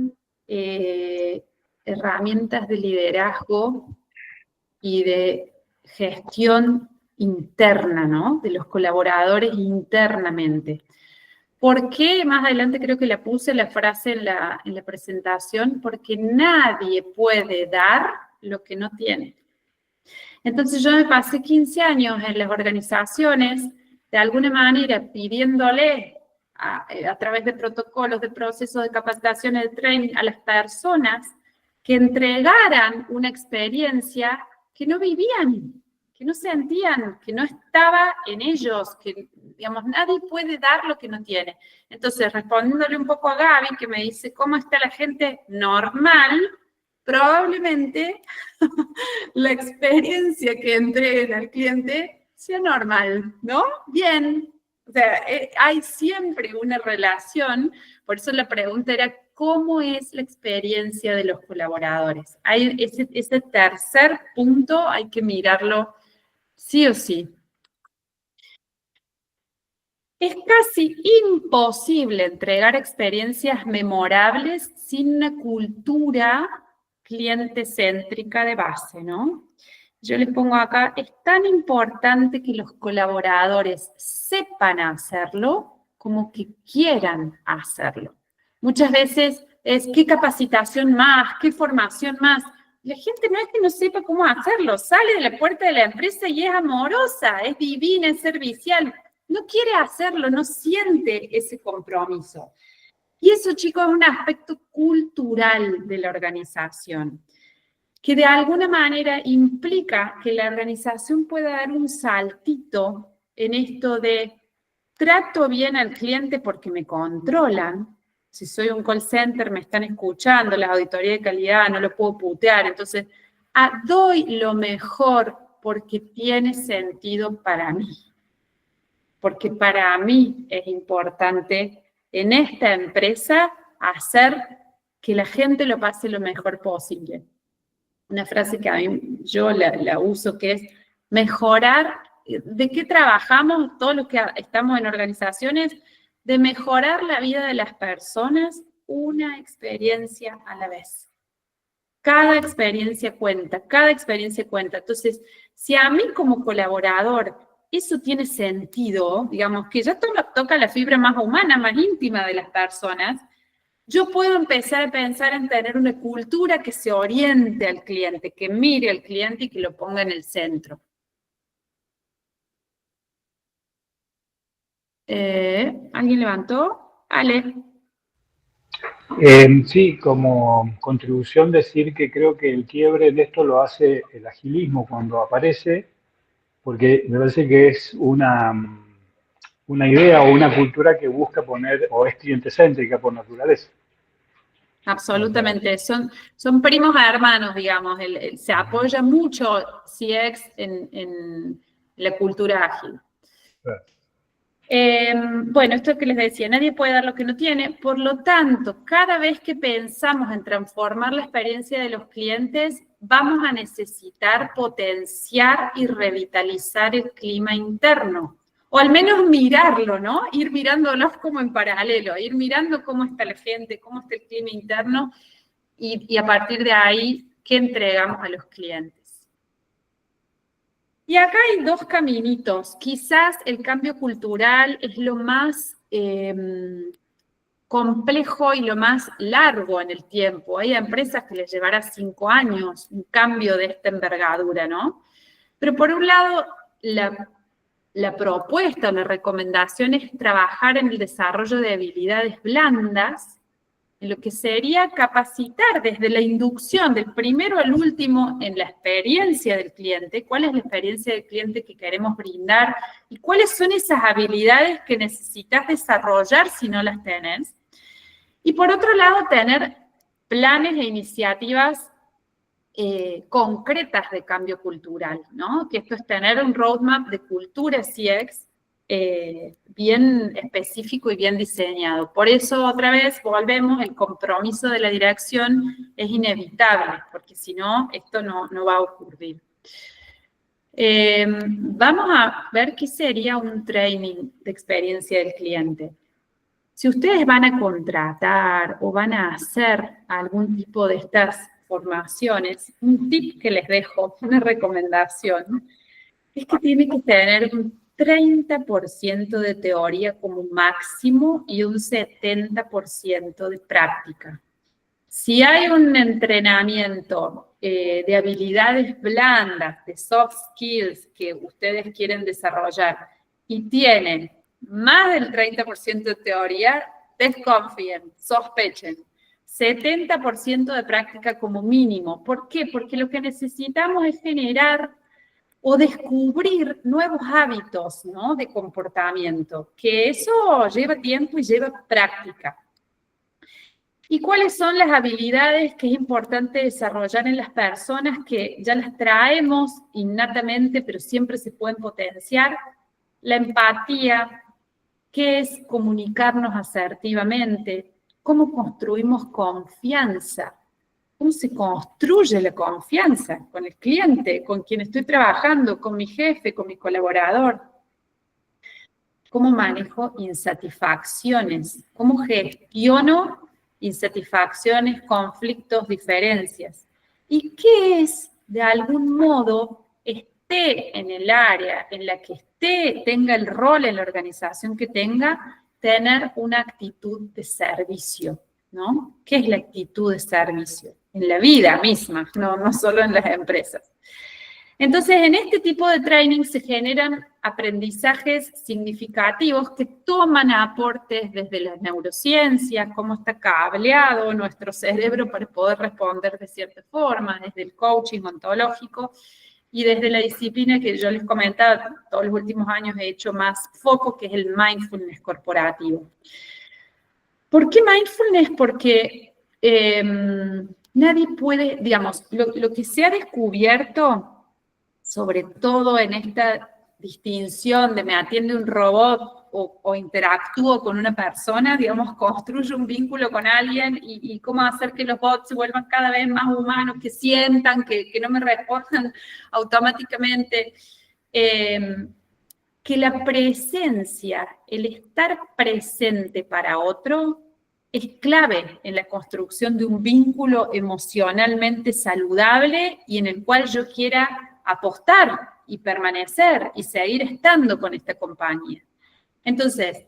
herramientas de liderazgo y de gestión interna, ¿no? De los colaboradores internamente. ¿Por qué? Más adelante creo que la puse la frase en la presentación, porque nadie puede dar lo que no tiene. Entonces yo me pasé 15 años en las organizaciones, de alguna manera pidiéndole a través de protocolos, de procesos de capacitación, de training a las personas que entregaran una experiencia que no vivían, que no sentían, que no estaba en ellos, que, digamos, nadie puede dar lo que no tiene. Entonces, respondiéndole un poco a Gaby, que me dice, ¿cómo está la gente normal? Probablemente la experiencia que entreguen al cliente sea normal, ¿no? Bien. O sea, hay siempre una relación, por eso la pregunta era, ¿cómo es la experiencia de los colaboradores? Hay ese tercer punto, hay que mirarlo sí o sí. Es casi imposible entregar experiencias memorables sin una cultura cliente-céntrica de base, ¿no? Yo les pongo acá, es tan importante que los colaboradores sepan hacerlo como que quieran hacerlo. Muchas veces es, ¿qué capacitación más? ¿Qué formación más? La gente no es que no sepa cómo hacerlo, sale de la puerta de la empresa y es amorosa, es divina, es servicial. No quiere hacerlo, no siente ese compromiso. Y eso, chicos, es un aspecto cultural de la organización, que de alguna manera implica que la organización pueda dar un saltito en esto de trato bien al cliente porque me controlan. Si soy un call center, me están escuchando, la auditoría de calidad, no lo puedo putear. Entonces, doy lo mejor porque tiene sentido para mí. Porque para mí es importante en esta empresa hacer que la gente lo pase lo mejor posible. Una frase que a mí yo la uso, que es mejorar. ¿De qué trabajamos todos los que estamos en organizaciones? De mejorar la vida de las personas una experiencia a la vez. Cada experiencia cuenta, cada experiencia cuenta. Entonces, si a mí como colaborador eso tiene sentido, digamos que ya toca la fibra más humana, más íntima de las personas, yo puedo empezar a pensar en tener una cultura que se oriente al cliente, que mire al cliente y que lo ponga en el centro. ¿Alguien levantó? Ale. Sí, como contribución decir que creo que el quiebre de esto lo hace el agilismo cuando aparece, porque me parece que es una idea o una cultura que busca poner, o es cliente-céntrica por naturaleza. Absolutamente, son primos hermanos, digamos, se apoya mucho CX en la cultura ágil. Claro. Bueno, esto que les decía, nadie puede dar lo que no tiene, por lo tanto, cada vez que pensamos en transformar la experiencia de los clientes, vamos a necesitar potenciar y revitalizar el clima interno. O al menos mirarlo, ¿no? Ir mirándolos como en paralelo, ir mirando cómo está la gente, cómo está el clima interno y a partir de ahí, ¿qué entregamos a los clientes? Y acá hay dos caminitos. Quizás el cambio cultural es lo más complejo y lo más largo en el tiempo. Hay empresas que les llevará 5 años un cambio de esta envergadura, ¿no? Pero por un lado, la propuesta o la recomendación es trabajar en el desarrollo de habilidades blandas, en lo que sería capacitar desde la inducción del primero al último en la experiencia del cliente, cuál es la experiencia del cliente que queremos brindar y cuáles son esas habilidades que necesitas desarrollar si no las tenés. Y por otro lado, tener planes e iniciativas concretas de cambio cultural, ¿no? Que esto es tener un roadmap de cultura CX bien específico y bien diseñado. Por eso, otra vez, volvemos, el compromiso de la dirección es inevitable, porque si no, esto no va a ocurrir. Vamos a ver qué sería un training de experiencia del cliente. Si ustedes van a contratar o van a hacer algún tipo de estas formaciones, un tip que les dejo, una recomendación, es que tiene que tener un 30% de teoría como máximo y un 70% de práctica. Si hay un entrenamiento de habilidades blandas, de soft skills que ustedes quieren desarrollar y tienen más del 30% de teoría, desconfíen, sospechen. 70% de práctica como mínimo. ¿Por qué? Porque lo que necesitamos es generar o descubrir nuevos hábitos, ¿no? De comportamiento, que eso lleva tiempo y lleva práctica. ¿Y cuáles son las habilidades que es importante desarrollar en las personas que ya las traemos innatamente, pero siempre se pueden potenciar? La empatía, ¿qué es comunicarnos asertivamente? ¿Cómo construimos confianza? ¿Cómo se construye la confianza con el cliente, con quien estoy trabajando, con mi jefe, con mi colaborador? ¿Cómo manejo insatisfacciones? ¿Cómo gestiono insatisfacciones, conflictos, diferencias? ¿Y qué es, de algún modo, esté en el área en la que esté, tenga el rol en la organización que tenga, tener una actitud de servicio, ¿no? ¿Qué es la actitud de servicio? En la vida misma, no solo en las empresas. Entonces, en este tipo de training se generan aprendizajes significativos que toman aportes desde las neurociencias, cómo está cableado nuestro cerebro para poder responder de cierta forma, desde el coaching ontológico y desde la disciplina que yo les comentaba, todos los últimos años he hecho más foco, que es el mindfulness corporativo. ¿Por qué mindfulness? Porque nadie puede, digamos, lo que se ha descubierto, sobre todo en esta distinción de me atiende un robot o interactúo con una persona, digamos, construyo un vínculo con alguien y cómo hacer que los bots se vuelvan cada vez más humanos, que sientan, que no me respondan automáticamente, que la presencia, el estar presente para otro, es clave en la construcción de un vínculo emocionalmente saludable y en el cual yo quiera apostar y permanecer y seguir estando con esta compañía. Entonces,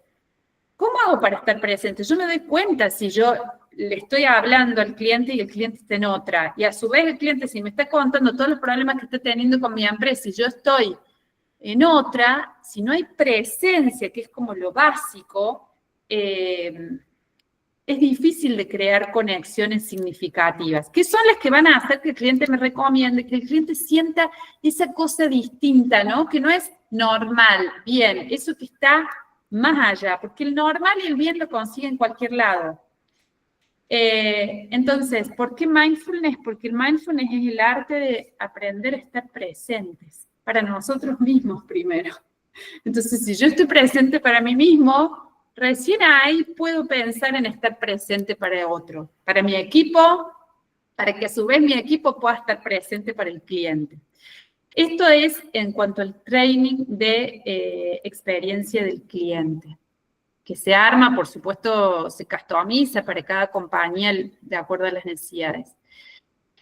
¿cómo hago para estar presente? Yo me doy cuenta si yo le estoy hablando al cliente y el cliente está en otra, y a su vez el cliente si me está contando todos los problemas que está teniendo con mi empresa y yo estoy en otra, si no hay presencia, que es como lo básico, es difícil de crear conexiones significativas, que son las que van a hacer que el cliente me recomiende, que el cliente sienta esa cosa distinta, ¿no? Que no es normal, bien, eso que está más allá, porque el normal y el bien lo consigue en cualquier lado. Entonces, ¿por qué mindfulness? Porque el mindfulness es el arte de aprender a estar presentes, para nosotros mismos primero. Entonces, si yo estoy presente para mí mismo, recién ahí puedo pensar en estar presente para otro, para mi equipo, para que a su vez mi equipo pueda estar presente para el cliente. Esto es en cuanto al training de experiencia del cliente, que se arma, por supuesto, se customiza para cada compañía de acuerdo a las necesidades.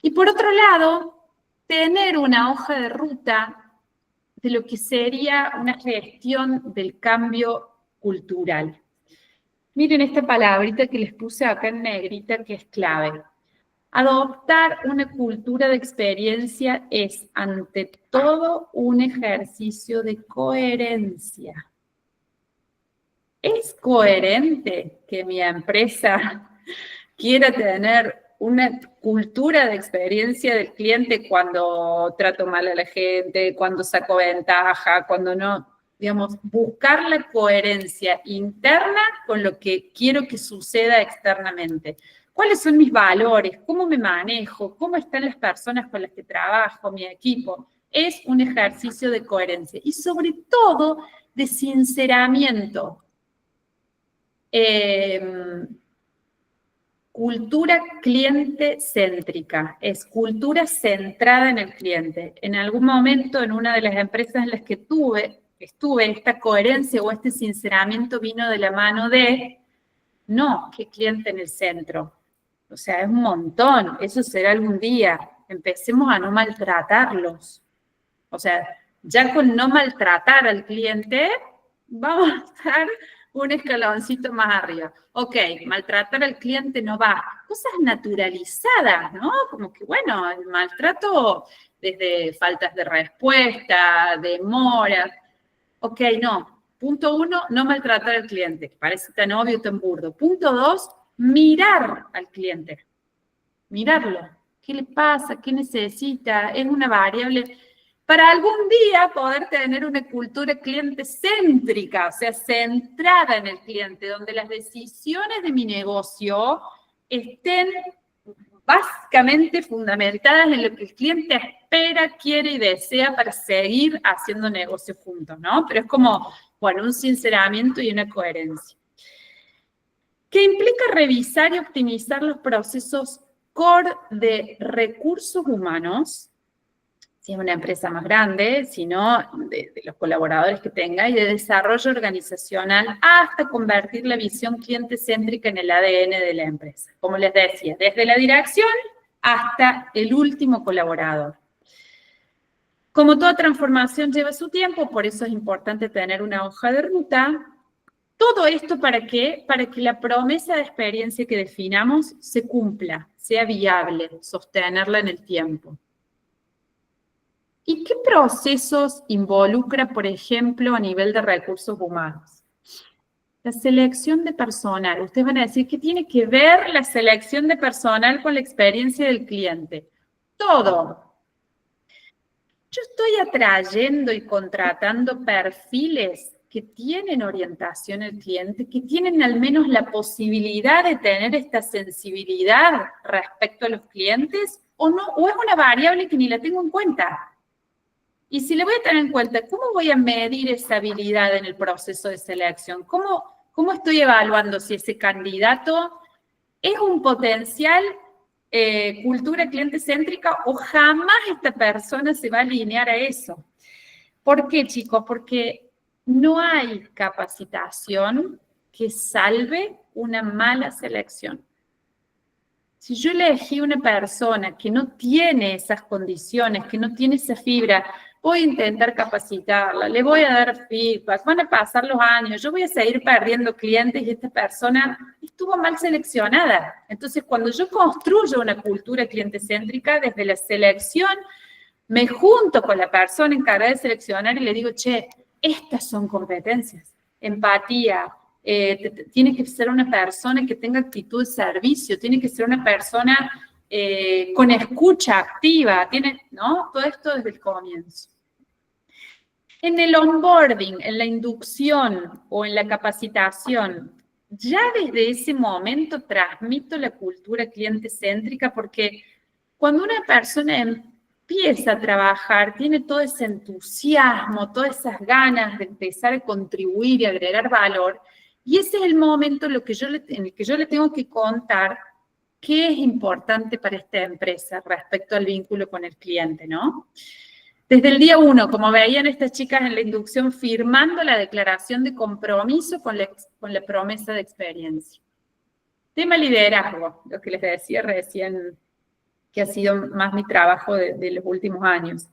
Y por otro lado, tener una hoja de ruta de lo que sería una gestión del cambio cultural. Miren esta palabrita que les puse acá en negrita que es clave. Adoptar una cultura de experiencia es, ante todo, un ejercicio de coherencia. ¿Es coherente que mi empresa quiera tener una cultura de experiencia del cliente cuando trato mal a la gente, cuando saco ventaja, cuando no? Digamos, buscar la coherencia interna con lo que quiero que suceda externamente. ¿Cuáles son mis valores? ¿Cómo me manejo? ¿Cómo están las personas con las que trabajo, mi equipo? Es un ejercicio de coherencia y sobre todo de sinceramiento. Cultura cliente céntrica, es cultura centrada en el cliente. En algún momento en una de las empresas en las que estuve, esta coherencia o este sinceramiento vino de la mano de, no, que cliente en el centro. O sea, es un montón, eso será algún día. Empecemos a no maltratarlos. O sea, ya con no maltratar al cliente, vamos a estar un escaloncito más arriba. Ok, maltratar al cliente no va. Cosas naturalizadas, ¿no? Como que, bueno, el maltrato desde faltas de respuesta, demoras. Ok, no. Punto 1, no maltratar al cliente. Parece tan obvio, tan burdo. Punto 2, mirar al cliente. Mirarlo. ¿Qué le pasa? ¿Qué necesita? Es una variable para algún día poder tener una cultura cliente céntrica, o sea, centrada en el cliente, donde las decisiones de mi negocio estén básicamente fundamentadas en lo que el cliente espera, quiere y desea para seguir haciendo negocios juntos, ¿no? Pero es como, bueno, un sinceramiento y una coherencia. ¿Qué implica revisar y optimizar los procesos core de recursos humanos? Si es una empresa más grande, sino de los colaboradores que tenga, y de desarrollo organizacional hasta convertir la visión cliente céntrica en el ADN de la empresa. Como les decía, desde la dirección hasta el último colaborador. Como toda transformación lleva su tiempo, por eso es importante tener una hoja de ruta. Todo esto ¿para qué? Para que la promesa de experiencia que definamos se cumpla, sea viable, sostenerla en el tiempo. ¿Y qué procesos involucra, por ejemplo, a nivel de recursos humanos? La selección de personal. Ustedes van a decir, ¿qué tiene que ver la selección de personal con la experiencia del cliente? Todo. Yo estoy atrayendo y contratando perfiles que tienen orientación al cliente, que tienen al menos la posibilidad de tener esta sensibilidad respecto a los clientes, o no, o es una variable que ni la tengo en cuenta. Y si le voy a tener en cuenta, ¿cómo voy a medir esa habilidad en el proceso de selección? ¿Cómo estoy evaluando si ese candidato es un potencial cultura cliente céntrica o jamás esta persona se va a alinear a eso? ¿Por qué, chicos? Porque no hay capacitación que salve una mala selección. Si yo elegí una persona que no tiene esas condiciones, que no tiene esa fibra, voy a intentar capacitarla, le voy a dar feedback, van a pasar los años, yo voy a seguir perdiendo clientes y esta persona estuvo mal seleccionada. Entonces, cuando yo construyo una cultura cliente céntrica, desde la selección, me junto con la persona encargada de seleccionar y le digo, che, estas son competencias, empatía, tiene que ser una persona que tenga actitud de servicio, tiene que ser una persona con escucha activa, ¿no? Todo esto desde el comienzo. En el onboarding, en la inducción o en la capacitación, ya desde ese momento transmito la cultura cliente céntrica porque cuando una persona empieza a trabajar, tiene todo ese entusiasmo, todas esas ganas de empezar a contribuir y agregar valor, y ese es el momento en el que yo le tengo que contar qué es importante para esta empresa respecto al vínculo con el cliente, ¿no? Desde el día 1, como veían estas chicas en la inducción, firmando la declaración de compromiso con la promesa de experiencia. Tema liderazgo, lo que les decía recién, que ha sido más mi trabajo de los últimos años.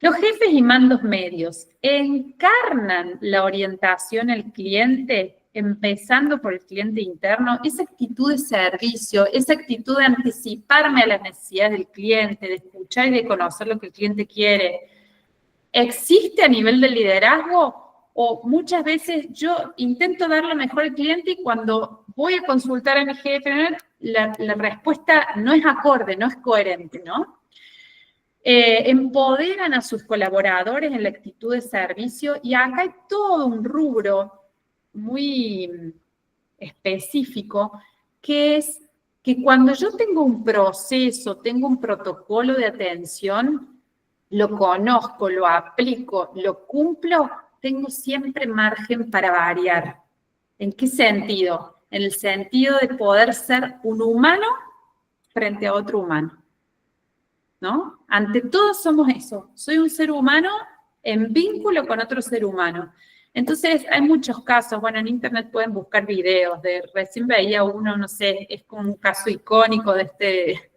Los jefes y mandos medios encarnan la orientación al cliente, empezando por el cliente interno, esa actitud de servicio, esa actitud de anticiparme a las necesidades del cliente, de escuchar y de conocer lo que el cliente quiere. ¿Existe a nivel del liderazgo? O muchas veces yo intento dar lo mejor al cliente y cuando voy a consultar a mi jefe, la respuesta no es acorde, no es coherente, ¿no? Empoderan a sus colaboradores en la actitud de servicio y acá hay todo un rubro muy específico que es que cuando yo tengo un proceso, tengo un protocolo de atención, lo conozco, lo aplico, lo cumplo, tengo siempre margen para variar. ¿En qué sentido? En el sentido de poder ser un humano frente a otro humano, ¿no? Ante todo somos eso. Soy un ser humano en vínculo con otro ser humano. Entonces, hay muchos casos. Bueno, en internet pueden buscar videos. Recién veía uno, no sé, es como un caso icónico de este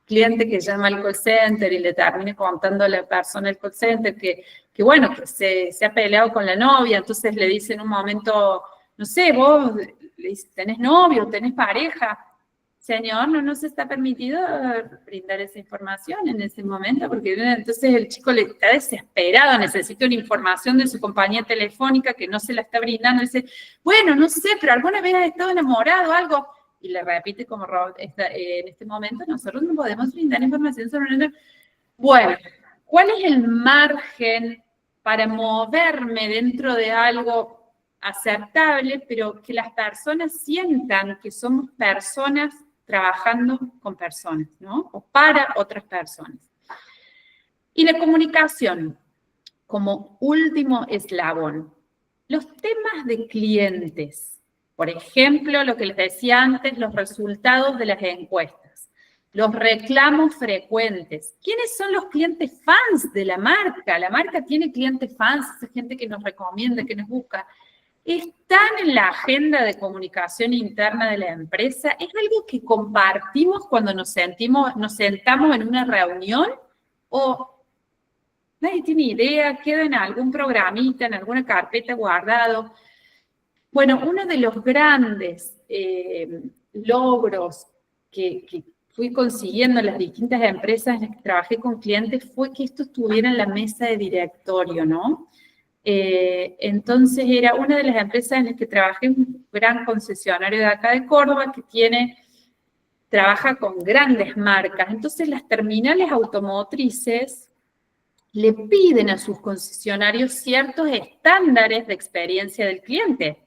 cliente que llama al call center y le termina contando a la persona del call center que bueno, que se ha peleado con la novia. Entonces le dice en un momento, no sé, vos tenés novio, tenés pareja. Señor, no nos está permitido brindar esa información en ese momento, porque entonces el chico le está desesperado, necesita una información de su compañía telefónica que no se la está brindando. Dice, bueno, no sé, pero alguna vez has estado enamorado o algo. Y le repite como robot, en este momento nosotros no podemos brindar información sobre... Bueno, ¿cuál es el margen para moverme dentro de algo aceptable, pero que las personas sientan que somos personas trabajando con personas, ¿no? O para otras personas. Y la comunicación, como último eslabón. Los temas de clientes, por ejemplo, lo que les decía antes, los resultados de las encuestas, los reclamos frecuentes. ¿Quiénes son los clientes fans de la marca? La marca tiene clientes fans, esa gente que nos recomienda, que nos busca. ¿Están en la agenda de comunicación interna de la empresa? ¿Es algo que compartimos cuando nos sentamos en una reunión? ¿O nadie tiene idea? ¿Queda en algún programita, en alguna carpeta guardado? Bueno, uno de los grandes logros que fui consiguiendo en las distintas empresas en las que trabajé con clientes fue que esto estuviera en la mesa de directorio, ¿no? Entonces era una de las empresas en las que trabajé, un gran concesionario de acá de Córdoba que trabaja con grandes marcas. Entonces las terminales automotrices le piden a sus concesionarios ciertos estándares de experiencia del cliente,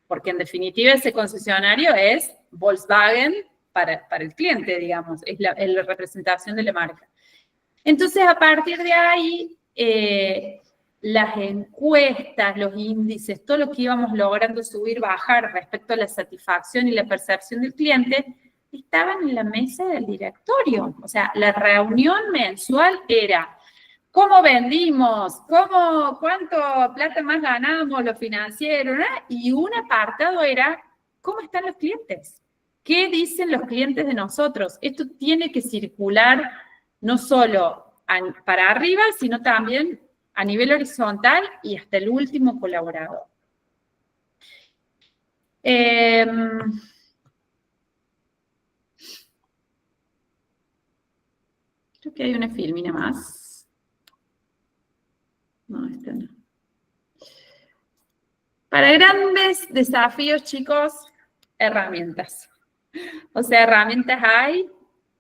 porque en definitiva ese concesionario es Volkswagen para el cliente, digamos, es la representación de la marca. Entonces a partir de ahí... las encuestas, los índices, todo lo que íbamos logrando subir, bajar respecto a la satisfacción y la percepción del cliente, estaban en la mesa del directorio. O sea, la reunión mensual era cómo vendimos, cuánto plata más ganamos, lo financiero, ¿no? Y un apartado era cómo están los clientes, qué dicen los clientes de nosotros. Esto tiene que circular no solo para arriba, sino también a nivel horizontal y hasta el último colaborador. Creo que hay una filmina más. No, esta no. Para grandes desafíos, chicos, herramientas. O sea, herramientas hay.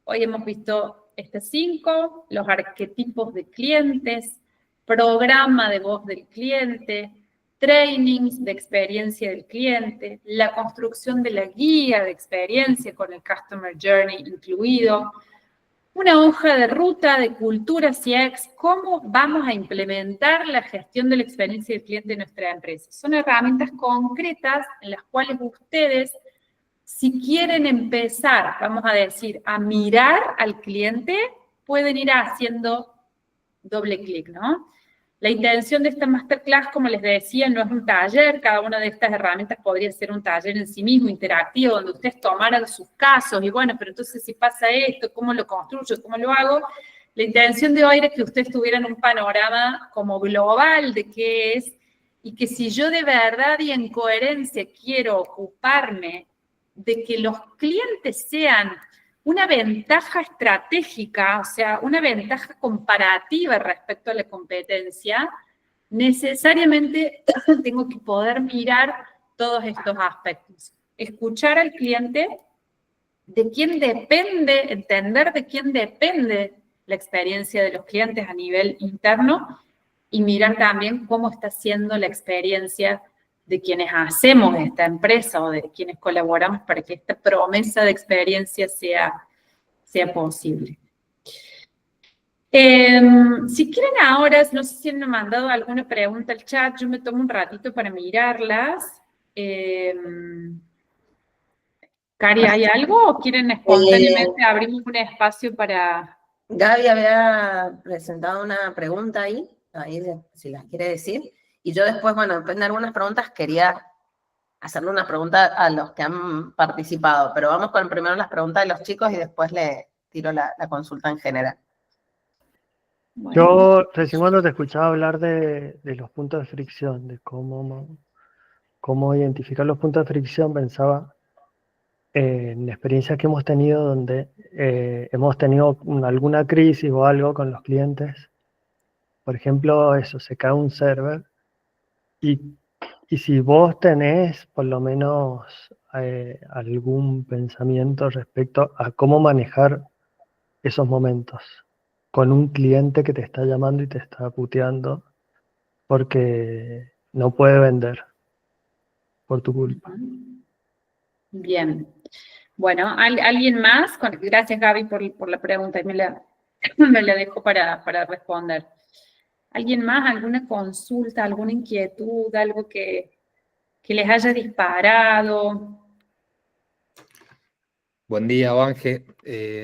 Hoy hemos visto estas 5, los arquetipos de clientes, programa de voz del cliente, trainings de experiencia del cliente, la construcción de la guía de experiencia con el Customer Journey incluido, una hoja de ruta de cultura CX, cómo vamos a implementar la gestión de la experiencia del cliente en nuestra empresa. Son herramientas concretas en las cuales ustedes, si quieren empezar, vamos a decir, a mirar al cliente, pueden ir haciendo doble clic, ¿no? La intención de esta masterclass, como les decía, no es un taller. Cada una de estas herramientas podría ser un taller en sí mismo, interactivo, donde ustedes tomaran sus casos y bueno, pero entonces si pasa esto, ¿cómo lo construyo? ¿Cómo lo hago? La intención de hoy era que ustedes tuvieran un panorama como global de qué es y que si yo de verdad y en coherencia quiero ocuparme de que los clientes sean una ventaja estratégica, o sea, una ventaja comparativa respecto a la competencia, necesariamente tengo que poder mirar todos estos aspectos. Escuchar al cliente, de quién depende, entender de quién depende la experiencia de los clientes a nivel interno y mirar también cómo está siendo la experiencia de quienes hacemos esta empresa o de quienes colaboramos para que esta promesa de experiencia sea posible. Si quieren ahora, no sé si han mandado alguna pregunta al chat, yo me tomo un ratito para mirarlas. Cari, ¿hay algo o quieren espontáneamente abrimos un espacio para...? Gaby había presentado una pregunta ahí si las quiere decir, y yo después, bueno, después de algunas preguntas quería hacerle una pregunta a los que han participado, pero vamos con primero las preguntas de los chicos y después le tiro la consulta en general. Bueno. Yo recién cuando te escuchaba hablar de los puntos de fricción, de cómo identificar los puntos de fricción, pensaba en experiencias que hemos tenido donde hemos tenido alguna crisis o algo con los clientes. Por ejemplo, eso, se cae un server y si vos tenés por lo menos algún pensamiento respecto a cómo manejar esos momentos con un cliente que te está llamando y te está puteando porque no puede vender por tu culpa. Bien. Bueno, ¿alguien más? Gracias, Gaby, por la pregunta. Me la dejo para responder. ¿Alguien más? ¿Alguna consulta, alguna inquietud, algo que les haya disparado? Buen día, Ángel.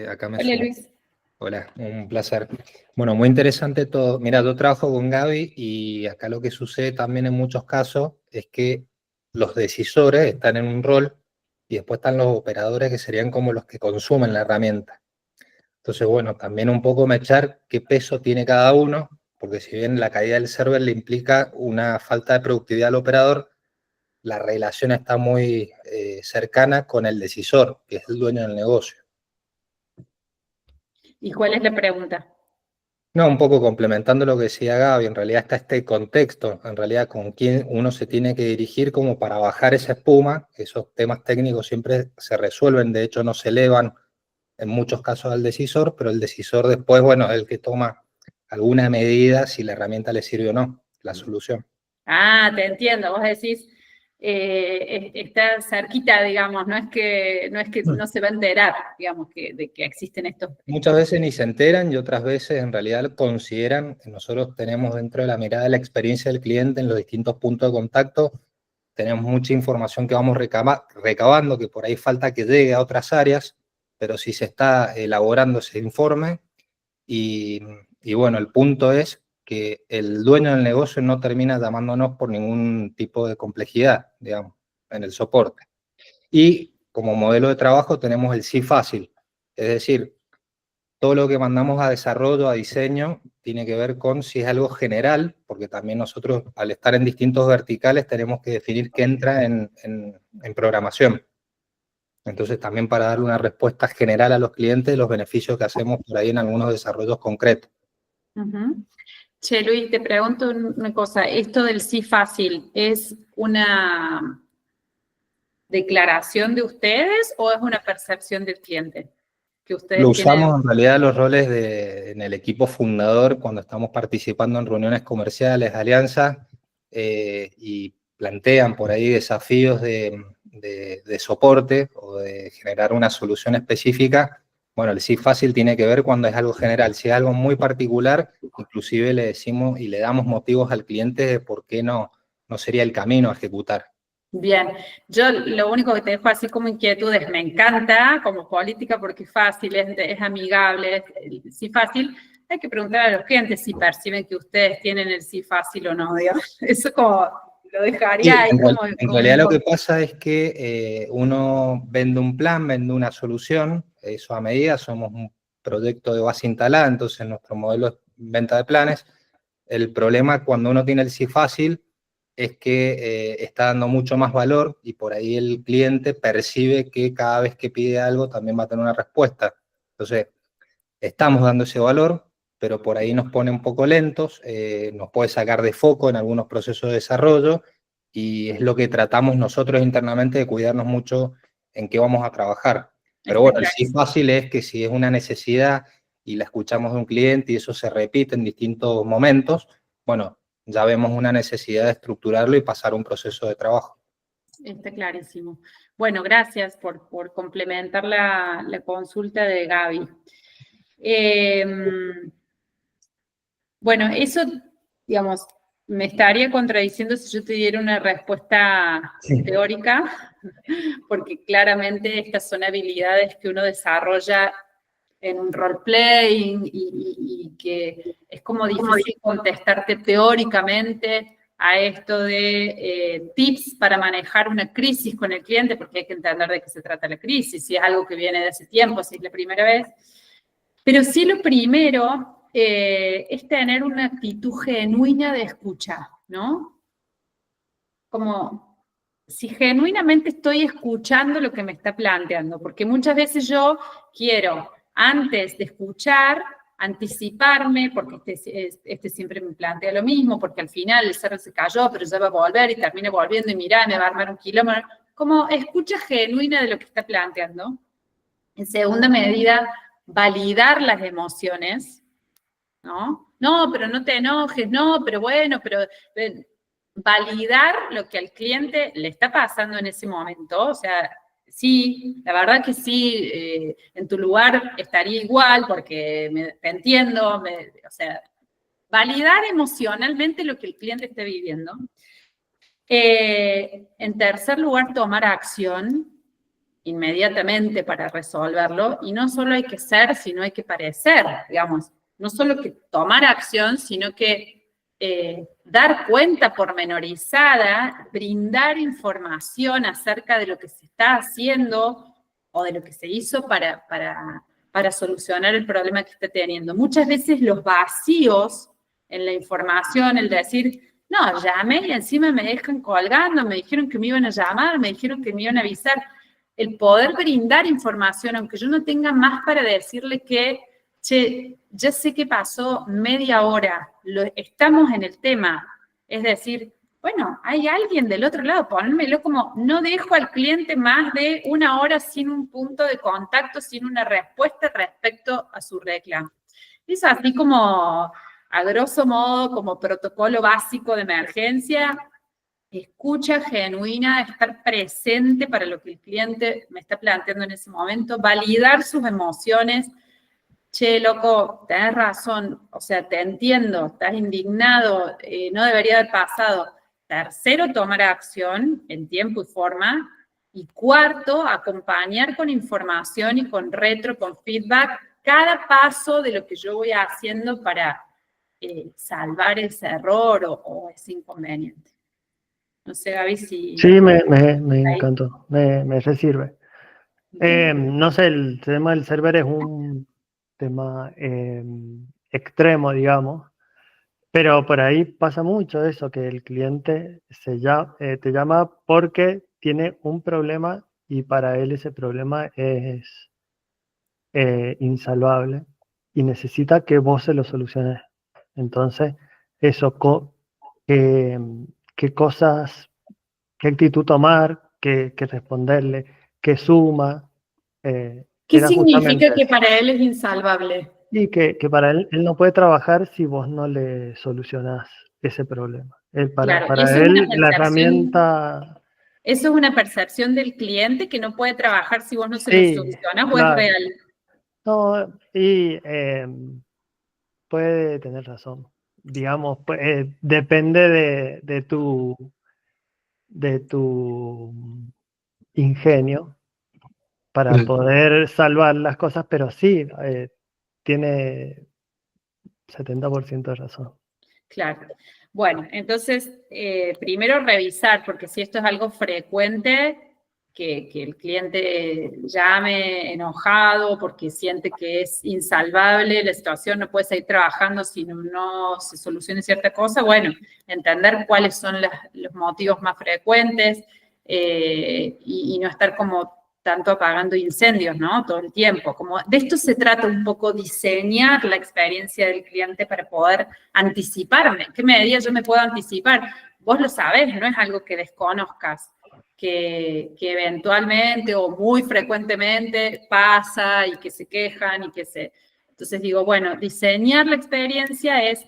Acá me Hola, sumo. Luis. Hola, un placer. Bueno, muy interesante todo. Mira, yo trabajo con Gaby y acá lo que sucede también en muchos casos es que los decisores están en un rol y después están los operadores que serían como los que consumen la herramienta. Entonces, bueno, también un poco mechar qué peso tiene cada uno, porque si bien la caída del server le implica una falta de productividad al operador, la relación está muy cercana con el decisor, que es el dueño del negocio. ¿Y cuál es la pregunta? No, un poco complementando lo que decía Gaby, en realidad está este contexto, en realidad con quién uno se tiene que dirigir como para bajar esa espuma. Esos temas técnicos siempre se resuelven, de hecho no se elevan en muchos casos al decisor, pero el decisor después, bueno, es el que toma alguna medida si la herramienta le sirve o no, la solución. Ah, te entiendo. Vos decís, está cerquita, digamos, no es que no se va a enterar, digamos, de que existen estos... Muchas veces ni se enteran y otras veces en realidad consideran que nosotros tenemos dentro de la mirada la experiencia del cliente en los distintos puntos de contacto, tenemos mucha información que vamos recabando, que por ahí falta que llegue a otras áreas, pero sí se está elaborando ese informe y bueno, el punto es que el dueño del negocio no termina llamándonos por ningún tipo de complejidad, digamos, en el soporte. Y como modelo de trabajo tenemos el sí fácil, es decir, todo lo que mandamos a desarrollo, a diseño, tiene que ver con si es algo general, porque también nosotros, al estar en distintos verticales, tenemos que definir qué entra en programación. Entonces, también para darle una respuesta general a los clientes, los beneficios que hacemos por ahí en algunos desarrollos concretos. Che, Luis, te pregunto una cosa. ¿Esto del sí fácil es una declaración de ustedes o es una percepción del cliente? Que ustedes Lo usamos tienen... en realidad los roles en el equipo fundador cuando estamos participando en reuniones comerciales, alianzas, y plantean por ahí desafíos de soporte o de generar una solución específica. Bueno, el sí fácil tiene que ver cuando es algo general. Si es algo muy particular, inclusive le decimos y le damos motivos al cliente de por qué no sería el camino a ejecutar. Bien, yo lo único que te dejo así como inquietud es, me encanta como política porque es fácil, es amigable, sí fácil, hay que preguntar a los clientes si perciben que ustedes tienen el sí fácil o no, digamos. Eso como lo dejaría ahí como... En realidad lo que pasa es que uno vende un plan, vende una solución, eso a medida, somos un proyecto de base instalada, entonces nuestro modelo es venta de planes. El problema cuando uno tiene el sí fácil es que está dando mucho más valor y por ahí el cliente percibe que cada vez que pide algo también va a tener una respuesta. Entonces, estamos dando ese valor, pero por ahí nos pone un poco lentos, nos puede sacar de foco en algunos procesos de desarrollo y es lo que tratamos nosotros internamente de cuidarnos mucho en qué vamos a trabajar. Pero bueno, el sí fácil es que si es una necesidad y la escuchamos de un cliente y eso se repite en distintos momentos, bueno, ya vemos una necesidad de estructurarlo y pasar un proceso de trabajo. Está clarísimo. Bueno, gracias por complementar la consulta de Gaby. Bueno, eso, digamos, me estaría contradiciendo si yo te diera una respuesta teórica, porque claramente estas son habilidades que uno desarrolla en un role-playing y que es como difícil contestarte teóricamente a esto de tips para manejar una crisis con el cliente, porque hay que entender de qué se trata la crisis, si es algo que viene de hace tiempo, si es la primera vez. Pero sí lo primero es tener una actitud genuina de escucha, ¿no? Como si genuinamente estoy escuchando lo que me está planteando, porque muchas veces yo quiero, antes de escuchar, anticiparme, porque este siempre me plantea lo mismo, porque al final el cerro se cayó, pero ya va a volver y termina volviendo y mirá, me va a armar un kilómetro. Como escucha genuina de lo que está planteando. En segunda medida, validar las emociones, ¿no? No, pero no te enojes, no, pero bueno, pero... validar lo que al cliente le está pasando en ese momento, o sea, sí, la verdad que sí, en tu lugar estaría igual porque te entiendo, o sea, validar emocionalmente lo que el cliente esté viviendo. En tercer lugar, tomar acción inmediatamente para resolverlo, y no solo hay que ser, sino hay que parecer, digamos, no solo que tomar acción, sino que dar cuenta pormenorizada, brindar información acerca de lo que se está haciendo o de lo que se hizo para solucionar el problema que está teniendo. Muchas veces los vacíos en la información, el decir, no, llamé y encima me dejan colgando, me dijeron que me iban a llamar, me dijeron que me iban a avisar. El poder brindar información, aunque yo no tenga más para decirle que, che, ya sé que pasó media hora, estamos en el tema. Es decir, bueno, hay alguien del otro lado, ponérmelo como, no dejo al cliente más de una hora sin un punto de contacto, sin una respuesta respecto a su reclamo. Es así como, a grosso modo, como protocolo básico de emergencia, escucha genuina, estar presente para lo que el cliente me está planteando en ese momento, validar sus emociones. Che, loco, tenés razón, o sea, te entiendo, estás indignado, no debería haber pasado. Tercero, tomar acción en tiempo y forma. Y cuarto, acompañar con información y con con feedback, cada paso de lo que yo voy haciendo para salvar ese error o ese inconveniente. No sé, Gaby, si... Sí, me encantó, me sirve. No sé, el tema del server es un tema extremo, digamos, pero por ahí pasa mucho eso, que el cliente te llama porque tiene un problema y para él ese problema es insalvable y necesita que vos se lo soluciones. Entonces, eso, qué cosas, qué actitud tomar, qué responderle, qué suma. ¿Qué Era significa justamente que para él es insalvable? y que para él no puede trabajar si vos no le solucionás ese problema. Claro, y Para eso es una él la percepción, herramienta, eso es una percepción del cliente que no puede trabajar si vos no se lo sí, solucionas, o es claro. real. No, y puede tener razón. Digamos, depende de tu ingenio para poder salvar las cosas, pero sí, tiene 70% de razón. Claro. Bueno, entonces, primero revisar, porque si esto es algo frecuente, que el cliente llame enojado porque siente que es insalvable la situación, no puede seguir trabajando si no se solucione cierta cosa, bueno, entender cuáles son los motivos más frecuentes y no estar como tanto apagando incendios, ¿no? Todo el tiempo. Como de esto se trata un poco, diseñar la experiencia del cliente para poder anticiparme. ¿En qué medida yo me puedo anticipar? Vos lo sabés, no es algo que desconozcas, que eventualmente o muy frecuentemente pasa y que se quejan y que se... Entonces digo, bueno, diseñar la experiencia es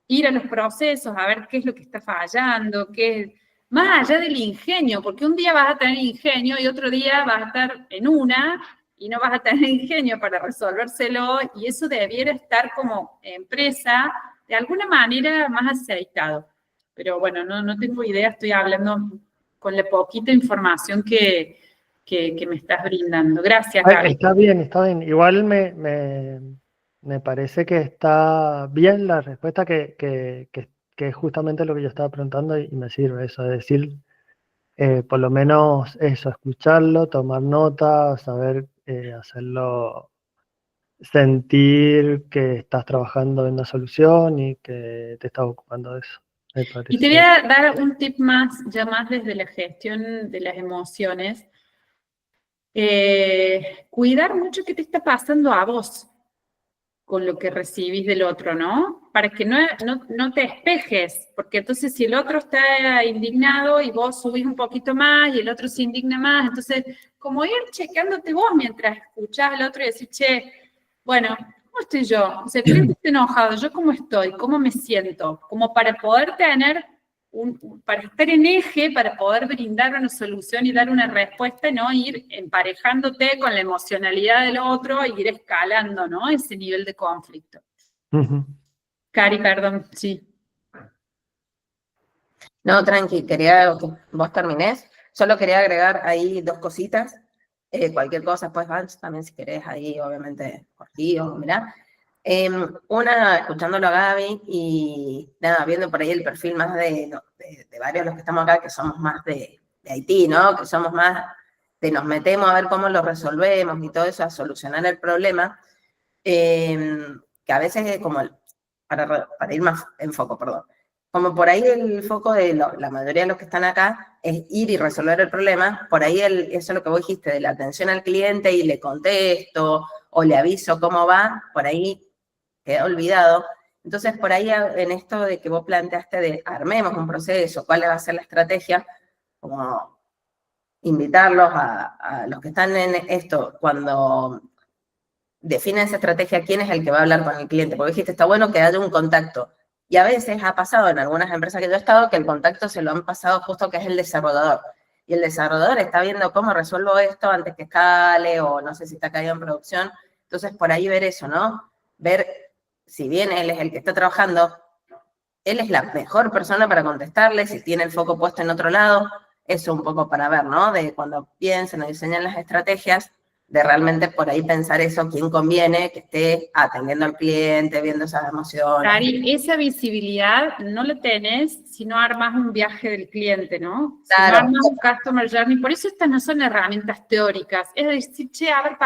ir a los procesos, a ver qué es lo que está fallando, más allá del ingenio, porque un día vas a tener ingenio y otro día vas a estar en una y no vas a tener ingenio para resolvérselo, y eso debiera estar como empresa de alguna manera más aceitado. Pero bueno, no tengo idea, estoy hablando con la poquita información que me estás brindando. Gracias, Gaby. Está bien, está bien. Igual me parece que está bien la respuesta que es justamente lo que yo estaba preguntando y me sirve eso, es decir, por lo menos eso, escucharlo, tomar nota, saber hacerlo sentir que estás trabajando en una solución y que te estás ocupando de eso. Me parece. Y te voy a dar un tip más, ya más desde la gestión de las emociones. Cuidar mucho qué te está pasando a vos con lo que recibís del otro, ¿no? Para que no te espejes, porque entonces si el otro está indignado y vos subís un poquito más y el otro se indigna más, entonces como ir chequeándote vos mientras escuchás al otro y decís, che, bueno, ¿cómo estoy yo? O sea, el cliente está enojado, ¿yo cómo estoy? ¿Cómo me siento? Como para poder tener, para estar en eje, para poder brindar una solución y dar una respuesta, ¿no? Ir emparejándote con la emocionalidad del otro e ir escalando, ¿no? Ese nivel de conflicto. Cari, perdón, sí. No, tranqui, quería que vos terminés. Solo quería agregar ahí dos cositas. Cualquier cosa, pues, Vance, también si querés ahí, obviamente, cortijo, mirá. Una, escuchándolo a Gaby y nada, viendo por ahí el perfil más de varios de los que estamos acá, que somos más de Haití, ¿no? Que somos más de nos metemos a ver cómo lo resolvemos y todo eso, a solucionar el problema, que a veces es como, para ir más en foco, perdón, como por ahí el foco de la mayoría de los que están acá es ir y resolver el problema, por ahí eso es lo que vos dijiste, de la atención al cliente y le contesto o le aviso cómo va, por ahí queda olvidado. Entonces, por ahí en esto de que vos planteaste de armemos un proceso, cuál va a ser la estrategia, como invitarlos a los que están en esto, cuando definen esa estrategia, quién es el que va a hablar con el cliente, porque dijiste, está bueno que haya un contacto. Y a veces ha pasado en algunas empresas que yo he estado que el contacto se lo han pasado justo que es el desarrollador. Y el desarrollador está viendo cómo resuelvo esto antes que escale o no sé si está caído en producción. Entonces, por ahí ver eso, ¿no? Ver si bien él es el que está trabajando, él es la mejor persona para contestarle, si tiene el foco puesto en otro lado, eso un poco para ver, ¿no? De cuando piensen o diseñan las estrategias, de realmente por ahí pensar eso, quién conviene que esté atendiendo al cliente, viendo esas emociones. Cari, esa visibilidad no la tenés si no armas un viaje del cliente, ¿no? Claro. Si no armas un customer journey, por eso estas no son herramientas teóricas, es decir, che, a ver,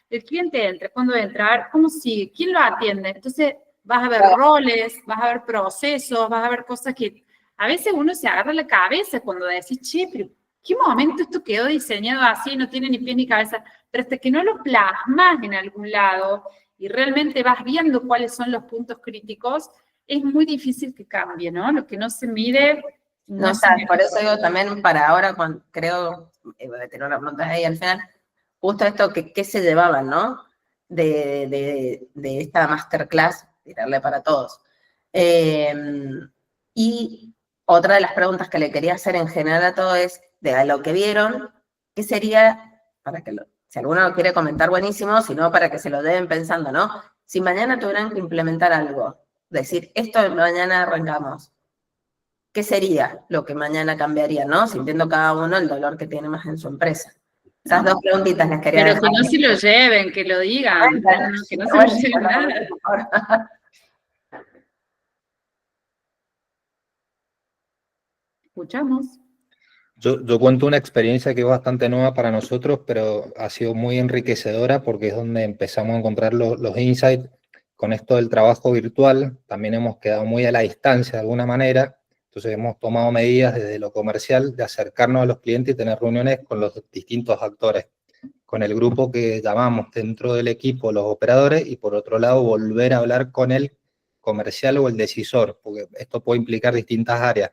el cliente entra, ¿cuándo entra? A ver, ¿cómo sigue? ¿Quién lo atiende? Entonces vas a ver roles, vas a ver procesos, vas a ver cosas que a veces uno se agarra la cabeza cuando decís, che, pero ¿qué momento esto quedó diseñado así? No tiene ni pie ni cabeza. Pero hasta que no lo plasmas en algún lado y realmente vas viendo cuáles son los puntos críticos, es muy difícil que cambie, ¿no? Lo que no se mide... No sabes, por eso digo también para ahora, cuando creo, voy a tener una pregunta ahí al final, justo esto, ¿qué se llevaban, no? De esta masterclass, tirarle para todos. Y otra de las preguntas que le quería hacer en general a todos es, de lo que vieron, ¿qué sería, para que si alguno lo quiere comentar, buenísimo, si no, para que se lo lleven pensando, ¿no? Si mañana tuvieran que implementar algo, decir, esto mañana arrancamos, ¿qué sería lo que mañana cambiaría, no? Sintiendo cada uno el dolor que tiene más en su empresa. Esas dos preguntitas les quería dejar. Pero que no se lo lleven, que lo digan. Que no se lo lleven nada. Escuchamos. Yo cuento una experiencia que es bastante nueva para nosotros, pero ha sido muy enriquecedora porque es donde empezamos a encontrar los insights. Con esto del trabajo virtual, también hemos quedado muy a la distancia de alguna manera, entonces hemos tomado medidas desde lo comercial de acercarnos a los clientes y tener reuniones con los distintos actores, con el grupo que llamamos dentro del equipo los operadores y por otro lado volver a hablar con el comercial o el decisor, porque esto puede implicar distintas áreas.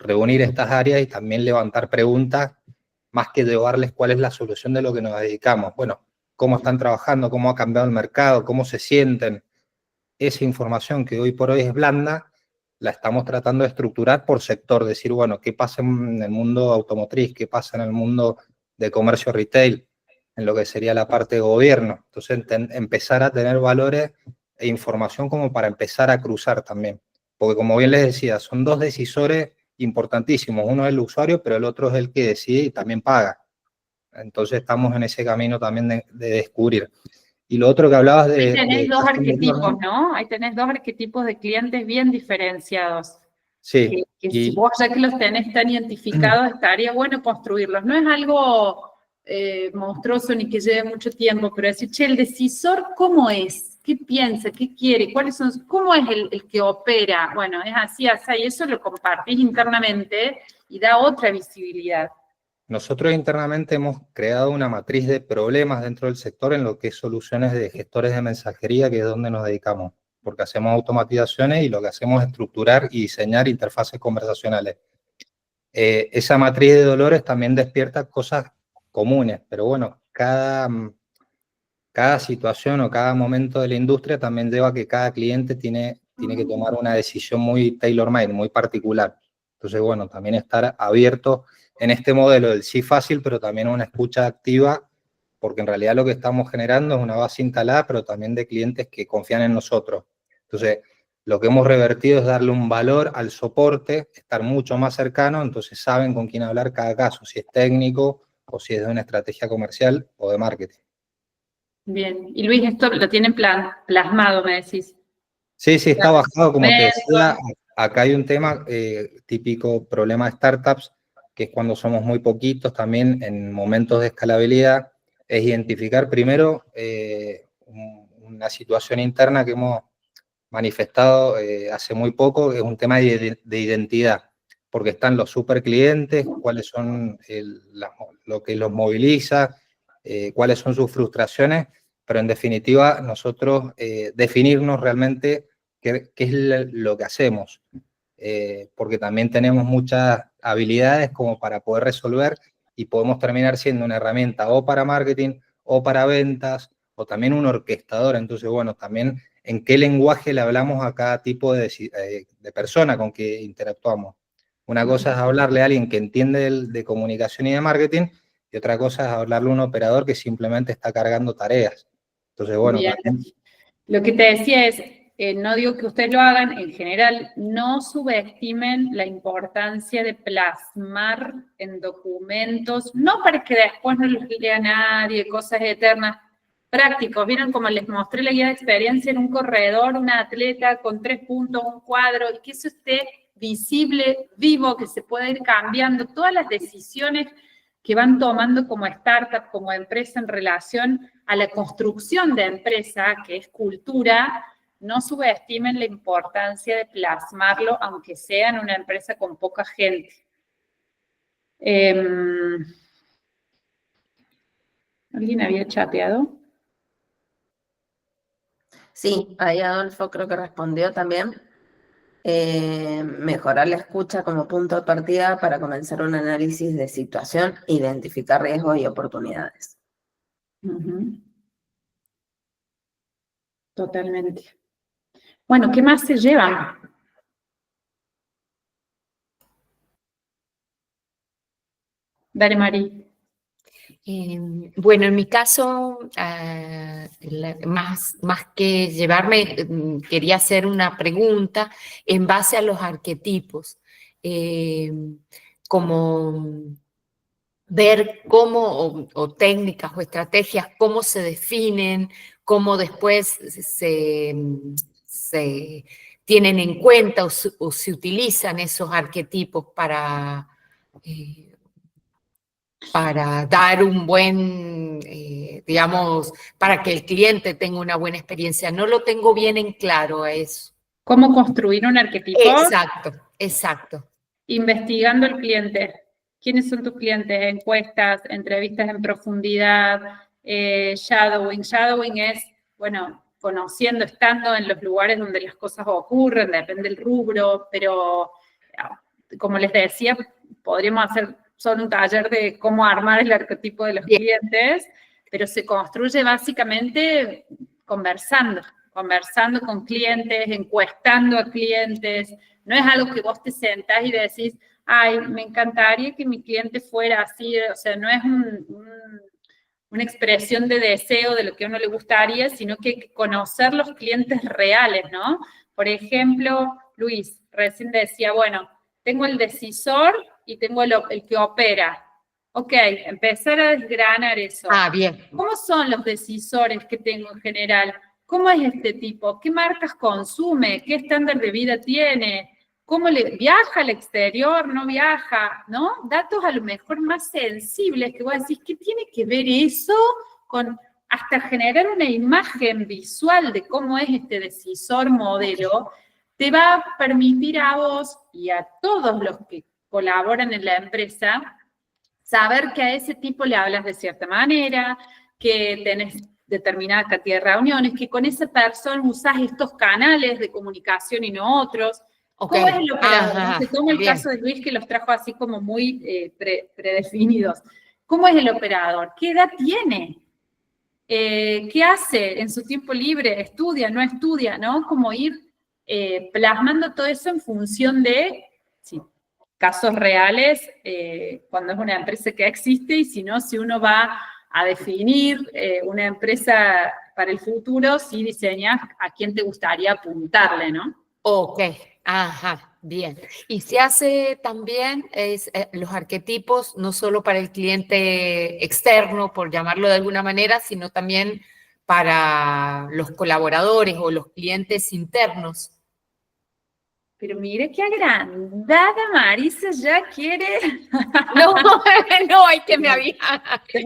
Reunir estas áreas y también levantar preguntas, más que llevarles cuál es la solución de lo que nos dedicamos. Bueno, cómo están trabajando, cómo ha cambiado el mercado, cómo se sienten. Esa información que hoy por hoy es blanda, la estamos tratando de estructurar por sector, decir, bueno, qué pasa en el mundo automotriz, qué pasa en el mundo de comercio retail, en lo que sería la parte de gobierno. Entonces, empezar a tener valores e información como para empezar a cruzar también. Porque como bien les decía, son dos decisores importantísimos. Uno es el usuario, pero el otro es el que decide y también paga. Entonces estamos en ese camino también de descubrir. Y lo otro que hablabas de... Ahí tenés dos arquetipos, ¿no? ¿no? Ahí tenés dos arquetipos de clientes bien diferenciados. Sí. Que si vos ya que los tenés tan identificados, estaría bueno construirlos. No es algo monstruoso ni que lleve mucho tiempo, pero decir, che, el decisor, ¿cómo es? ¿Qué piensa? ¿Qué quiere? ¿Cuáles son? ¿Cómo es el que opera? Bueno, es así, y eso lo compartís internamente y da otra visibilidad. Nosotros internamente hemos creado una matriz de problemas dentro del sector en lo que es soluciones de gestores de mensajería, que es donde nos dedicamos, porque hacemos automatizaciones y lo que hacemos es estructurar y diseñar interfaces conversacionales. Esa matriz de dolores también despierta cosas comunes, pero bueno, cada situación o cada momento de la industria también lleva a que cada cliente tiene que tomar una decisión muy tailor-made, muy particular. Entonces, bueno, también estar abierto en este modelo del sí fácil, pero también una escucha activa, porque en realidad lo que estamos generando es una base instalada, pero también de clientes que confían en nosotros. Entonces, lo que hemos revertido es darle un valor al soporte, estar mucho más cercano, entonces saben con quién hablar cada caso, si es técnico o si es de una estrategia comercial o de marketing. Bien. Y Luis, esto lo tienen plasmado, me decís. Sí, está bajado, como te decía, acá hay un tema típico, problema de startups, que es cuando somos muy poquitos, también en momentos de escalabilidad, es identificar primero una situación interna que hemos manifestado hace muy poco, es un tema de identidad, porque están los super clientes, cuáles son lo que los moviliza, cuáles son sus frustraciones, pero en definitiva nosotros definirnos realmente qué es lo que hacemos, porque también tenemos muchas habilidades como para poder resolver y podemos terminar siendo una herramienta o para marketing o para ventas o también un orquestador. Entonces, bueno, también en qué lenguaje le hablamos a cada tipo de persona con que interactuamos. Una cosa es hablarle a alguien que entiende de comunicación y de marketing y otra cosa es hablarle a un operador que simplemente está cargando tareas. Entonces, bueno, también... Lo que te decía es, no digo que ustedes lo hagan, en general, no subestimen la importancia de plasmar en documentos, no para que después no los lea nadie, cosas eternas, prácticos. ¿Vieron como les mostré la guía de experiencia en un corredor, una atleta con 3 puntos, un cuadro, y que eso esté visible, vivo, que se pueda ir cambiando, todas las decisiones que van tomando como startup, como empresa en relación a la construcción de empresa, que es cultura, no subestimen la importancia de plasmarlo, aunque sea en una empresa con poca gente. ¿Alguien había chateado? Sí, ahí Adolfo creo que respondió también. Mejorar la escucha como punto de partida para comenzar un análisis de situación, identificar riesgos y oportunidades. Totalmente. Bueno, ¿qué más se llevan? Dale, Mari. Bueno, en mi caso, más que llevarme, quería hacer una pregunta en base a los arquetipos, como ver cómo, o técnicas o estrategias, cómo se definen, cómo después se tienen en cuenta o se utilizan esos arquetipos para dar un buen, digamos, para que el cliente tenga una buena experiencia. No lo tengo bien en claro a eso. ¿Cómo construir un arquetipo? Exacto, exacto. Investigando el cliente. ¿Quiénes son tus clientes? Encuestas, entrevistas en profundidad, shadowing. Shadowing es, bueno, conociendo, estando en los lugares donde las cosas ocurren, depende del rubro, pero como les decía, podríamos hacer solo un taller de cómo armar el arquetipo de los clientes, pero se construye básicamente conversando con clientes, encuestando a clientes. No es algo que vos te sentás y decís, ay, me encantaría que mi cliente fuera así, o sea, no es una expresión de deseo de lo que a uno le gustaría, sino que hay que conocer los clientes reales, ¿no? Por ejemplo, Luis recién decía, bueno, tengo el decisor y tengo el que opera. Ok, empezar a desgranar eso. Ah, bien. ¿Cómo son los decisores que tengo en general? ¿Cómo es este tipo? ¿Qué marcas consume? ¿Qué estándar de vida tiene? ¿Cómo viaja al exterior? ¿No viaja? ¿No? Datos a lo mejor más sensibles que vos decís, ¿qué tiene que ver eso con hasta generar una imagen visual de cómo es este decisor modelo? Te va a permitir a vos y a todos los que colaboran en la empresa saber que a ese tipo le hablas de cierta manera, que tenés determinada cantidad de reuniones, que con esa persona usás estos canales de comunicación y no otros. Okay. ¿Cómo es el operador? Ajá, Se toma el caso de Luis, que los trajo así como muy predefinidos. ¿Cómo es el operador? ¿Qué edad tiene? ¿Qué hace en su tiempo libre? ¿Estudia? ¿No estudia? ¿No? Como ir plasmando todo eso en función de casos reales, cuando es una empresa que existe, y si no, si uno va a definir una empresa para el futuro, si diseñas a quién te gustaría apuntarle, ¿no? Ok, ajá, bien. Y se hace también los arquetipos, no solo para el cliente externo, por llamarlo de alguna manera, sino también para los colaboradores o los clientes internos. Pero mire qué agrandada Marisa ya quiere. No, no, hay que me había. Es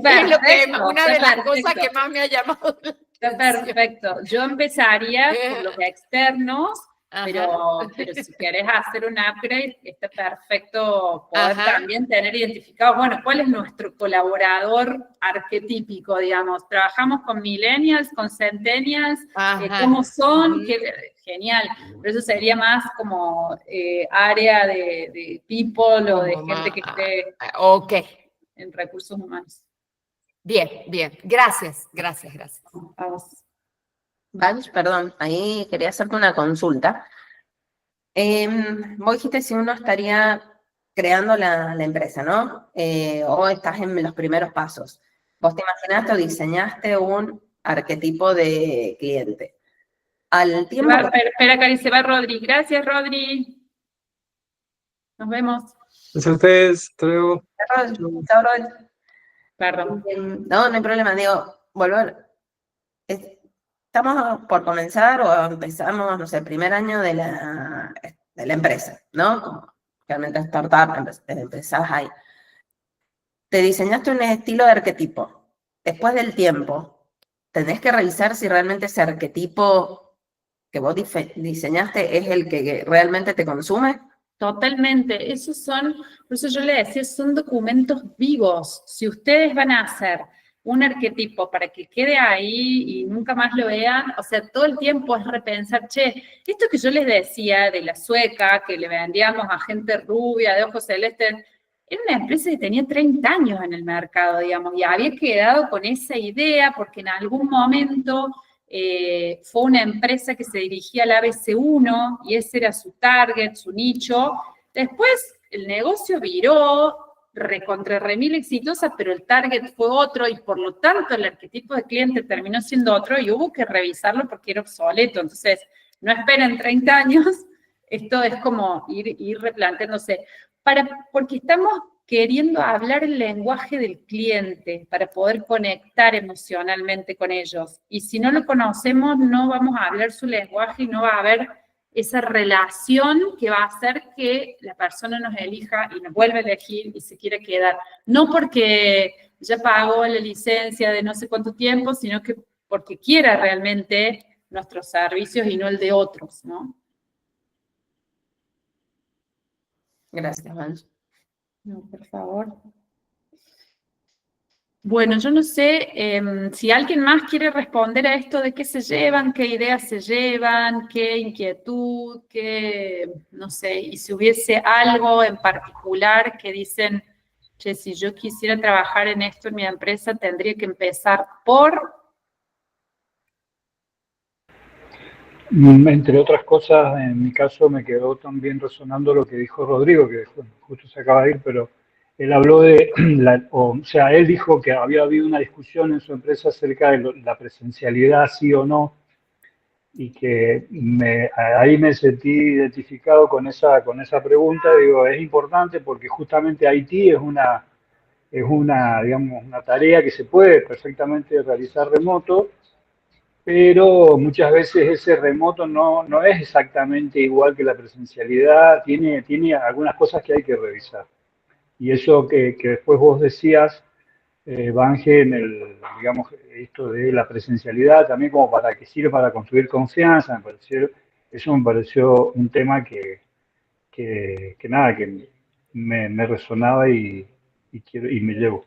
una de las cosas que más me ha llamado. Está perfecto. Yo empezaría por los externos, pero si querés hacer un upgrade, está perfecto poder también tener identificado, bueno, cuál es nuestro colaborador arquetípico, digamos. Trabajamos con millennials, con centennials, cómo son, genial. Pero eso sería más como área de people o de gente que esté en recursos humanos. Bien, bien. Gracias. Vamos. Vale, perdón, ahí quería hacerte una consulta. Vos dijiste si uno estaría creando la empresa, ¿no? O estás en los primeros pasos. Vos te imaginaste o diseñaste un arquetipo de cliente. Al tiempo... Espera, Cari, se va Rodri. Gracias, Rodri. Nos vemos. Gracias a ustedes. Hasta luego. Chao, Rodri. Perdón. No hay problema, digo, volver. Estamos por comenzar o empezamos, no sé, el primer año de la empresa, ¿no? Como realmente startup, empezás ahí. Te diseñaste un estilo de arquetipo. Después del tiempo, tenés que revisar si realmente ese arquetipo que vos diseñaste es el que realmente te consume. Totalmente, por eso yo le decía, son documentos vivos. Si ustedes van a hacer un arquetipo para que quede ahí y nunca más lo vean, o sea, todo el tiempo es repensar, esto que yo les decía de la sueca, que le vendíamos a gente rubia, de ojos celestes, era una empresa que tenía 30 años en el mercado, digamos, y había quedado con esa idea porque en algún momento... fue una empresa que se dirigía al ABC1 y ese era su target, su nicho. Después el negocio viró, recontra remil exitosa, pero el target fue otro y por lo tanto el arquetipo de cliente terminó siendo otro y hubo que revisarlo porque era obsoleto. Entonces, no esperen 30 años, esto es como ir replanteándose. Porque estamos queriendo hablar el lenguaje del cliente para poder conectar emocionalmente con ellos. Y si no lo conocemos, no vamos a hablar su lenguaje y no va a haber esa relación que va a hacer que la persona nos elija y nos vuelva a elegir y se quiera quedar. No porque ya pagó la licencia de no sé cuánto tiempo, sino que porque quiera realmente nuestros servicios y no el de otros, ¿no? Gracias, Vange. No, por favor. Bueno, yo no sé si alguien más quiere responder a esto de qué se llevan, qué ideas se llevan, qué inquietud, qué, no sé, y si hubiese algo en particular que dicen, che, si yo quisiera trabajar en esto en mi empresa, tendría que empezar por... Entre otras cosas, en mi caso me quedó también resonando lo que dijo Rodrigo, que justo se acaba de ir, pero él habló de, o sea, él dijo que había habido una discusión en su empresa acerca de la presencialidad, sí o no, y que ahí me sentí identificado con esa pregunta. Digo, es importante porque justamente Haití es una, digamos, una tarea que se puede perfectamente realizar remoto, pero muchas veces ese remoto no es exactamente igual que la presencialidad, tiene algunas cosas que hay que revisar. Y eso que después vos decías, Vanje, digamos, esto de la presencialidad, también como para que sirve para construir confianza, eso me pareció un tema que nada, que me resonaba y me llevo.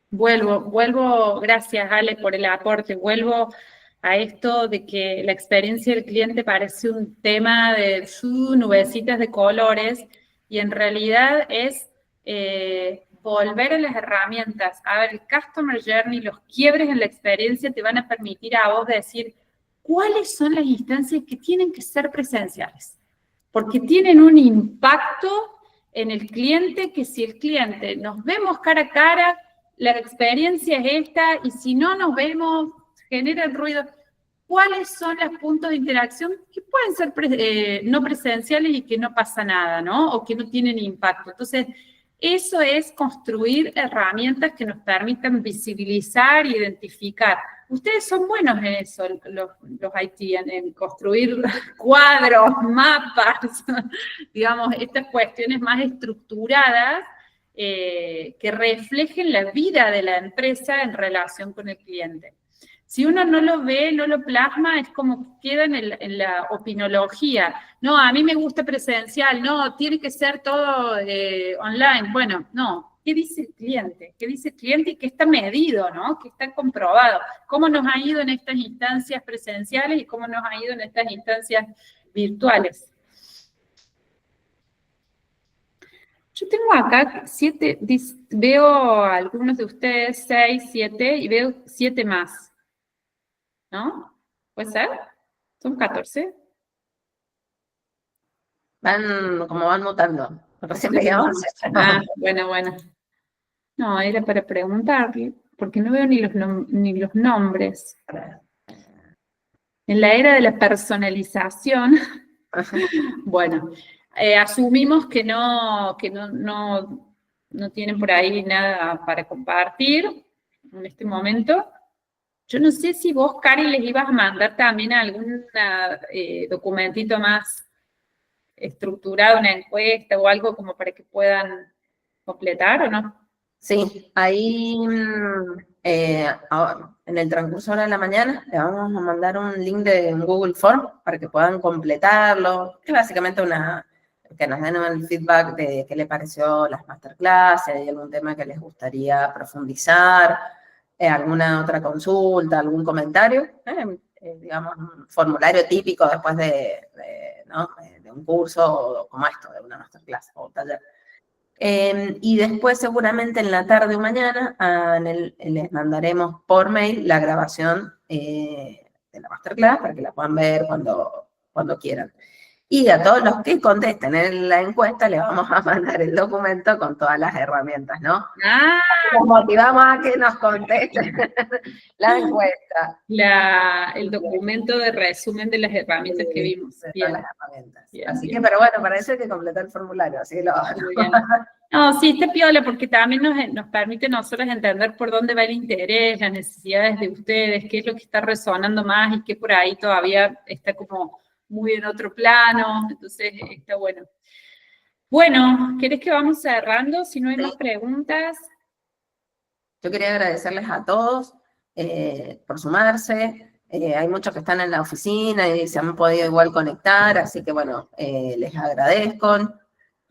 Vuelvo, gracias Ale por el aporte, vuelvo a esto de que la experiencia del cliente parece un tema de nubecitas de colores y en realidad es volver a las herramientas. A ver, el Customer Journey, los quiebres en la experiencia te van a permitir a vos decir cuáles son las instancias que tienen que ser presenciales, porque tienen un impacto en el cliente que si el cliente nos vemos cara a cara, la experiencia es esta, y si no nos vemos, genera el ruido. ¿Cuáles son los puntos de interacción que pueden ser no presenciales y que no pasa nada, ¿no? O que no tienen impacto? Entonces, eso es construir herramientas que nos permitan visibilizar e identificar. Ustedes son buenos en eso, los IT, en construir cuadros, mapas, digamos, estas cuestiones más estructuradas, que reflejen la vida de la empresa en relación con el cliente. Si uno no lo ve, no lo plasma, es como que queda en la opinología. No, a mí me gusta presencial, no, tiene que ser todo online. Bueno, no, ¿qué dice el cliente? ¿Qué dice el cliente y qué está medido, ¿no? ¿Qué está comprobado? ¿Cómo nos ha ido en estas instancias presenciales y cómo nos ha ido en estas instancias virtuales? Yo tengo acá 7, veo a algunos de ustedes 6, 7 y veo 7 más. ¿No? ¿Puede ser? ¿Son 14? Van mutando. Recién veíamos. Ah, bueno. No, era para preguntarle, porque no veo ni los nombres. En la era de la personalización, bueno, asumimos que no tienen por ahí nada para compartir en este momento. Yo no sé si vos, Cari, les ibas a mandar también algún documentito más estructurado, una encuesta o algo como para que puedan completar, ¿o no? Sí, ahí en el transcurso ahora de la mañana le vamos a mandar un link de un Google Form para que puedan completarlo. Es básicamente que nos den el feedback de qué les pareció las masterclass, si hay algún tema que les gustaría profundizar, alguna otra consulta, algún comentario, digamos, un formulario típico después de un curso como esto, de una masterclass o taller. Y después seguramente en la tarde o mañana les mandaremos por mail la grabación de la masterclass para que la puedan ver cuando quieran. Y a todos los que contesten en la encuesta les vamos a mandar el documento con todas las herramientas, ¿no? Ah, Los motivamos a que nos contesten la encuesta. El documento de resumen de las herramientas que vimos. Bien. Las herramientas. Bien, así bien. que, pero bueno, para eso hay que completar el formulario, así que Muy bien. No, sí, está piola, porque también nos permite a nosotros entender por dónde va el interés, las necesidades de ustedes, qué es lo que está resonando más y qué por ahí todavía está como muy en otro plano, entonces está bueno. Bueno, ¿querés que vamos cerrando? Si no hay más preguntas. Yo quería agradecerles a todos por sumarse. Hay muchos que están en la oficina y se han podido igual conectar, así que bueno, les agradezco.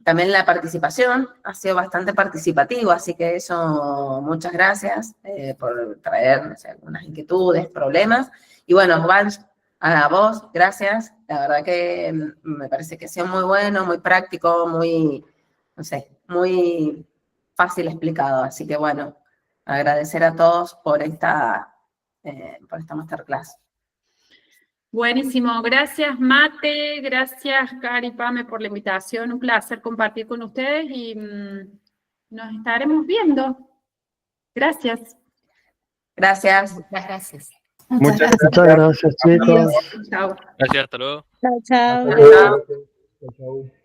También la participación ha sido bastante participativo, así que eso, muchas gracias por traer, no sé, algunas inquietudes, problemas. Y bueno, Vange, a vos, gracias. La verdad que me parece que ha sido muy bueno, muy práctico, muy, no sé, muy fácil explicado. Así que bueno, agradecer a todos por esta masterclass. Buenísimo, gracias Mate, gracias Cari, Pame por la invitación, un placer compartir con ustedes y nos estaremos viendo. Gracias. Gracias. Muchas gracias. Muchas gracias. Muchas gracias, chicos. Chao. Gracias, hasta luego. Chao, chao. Chao. Chao.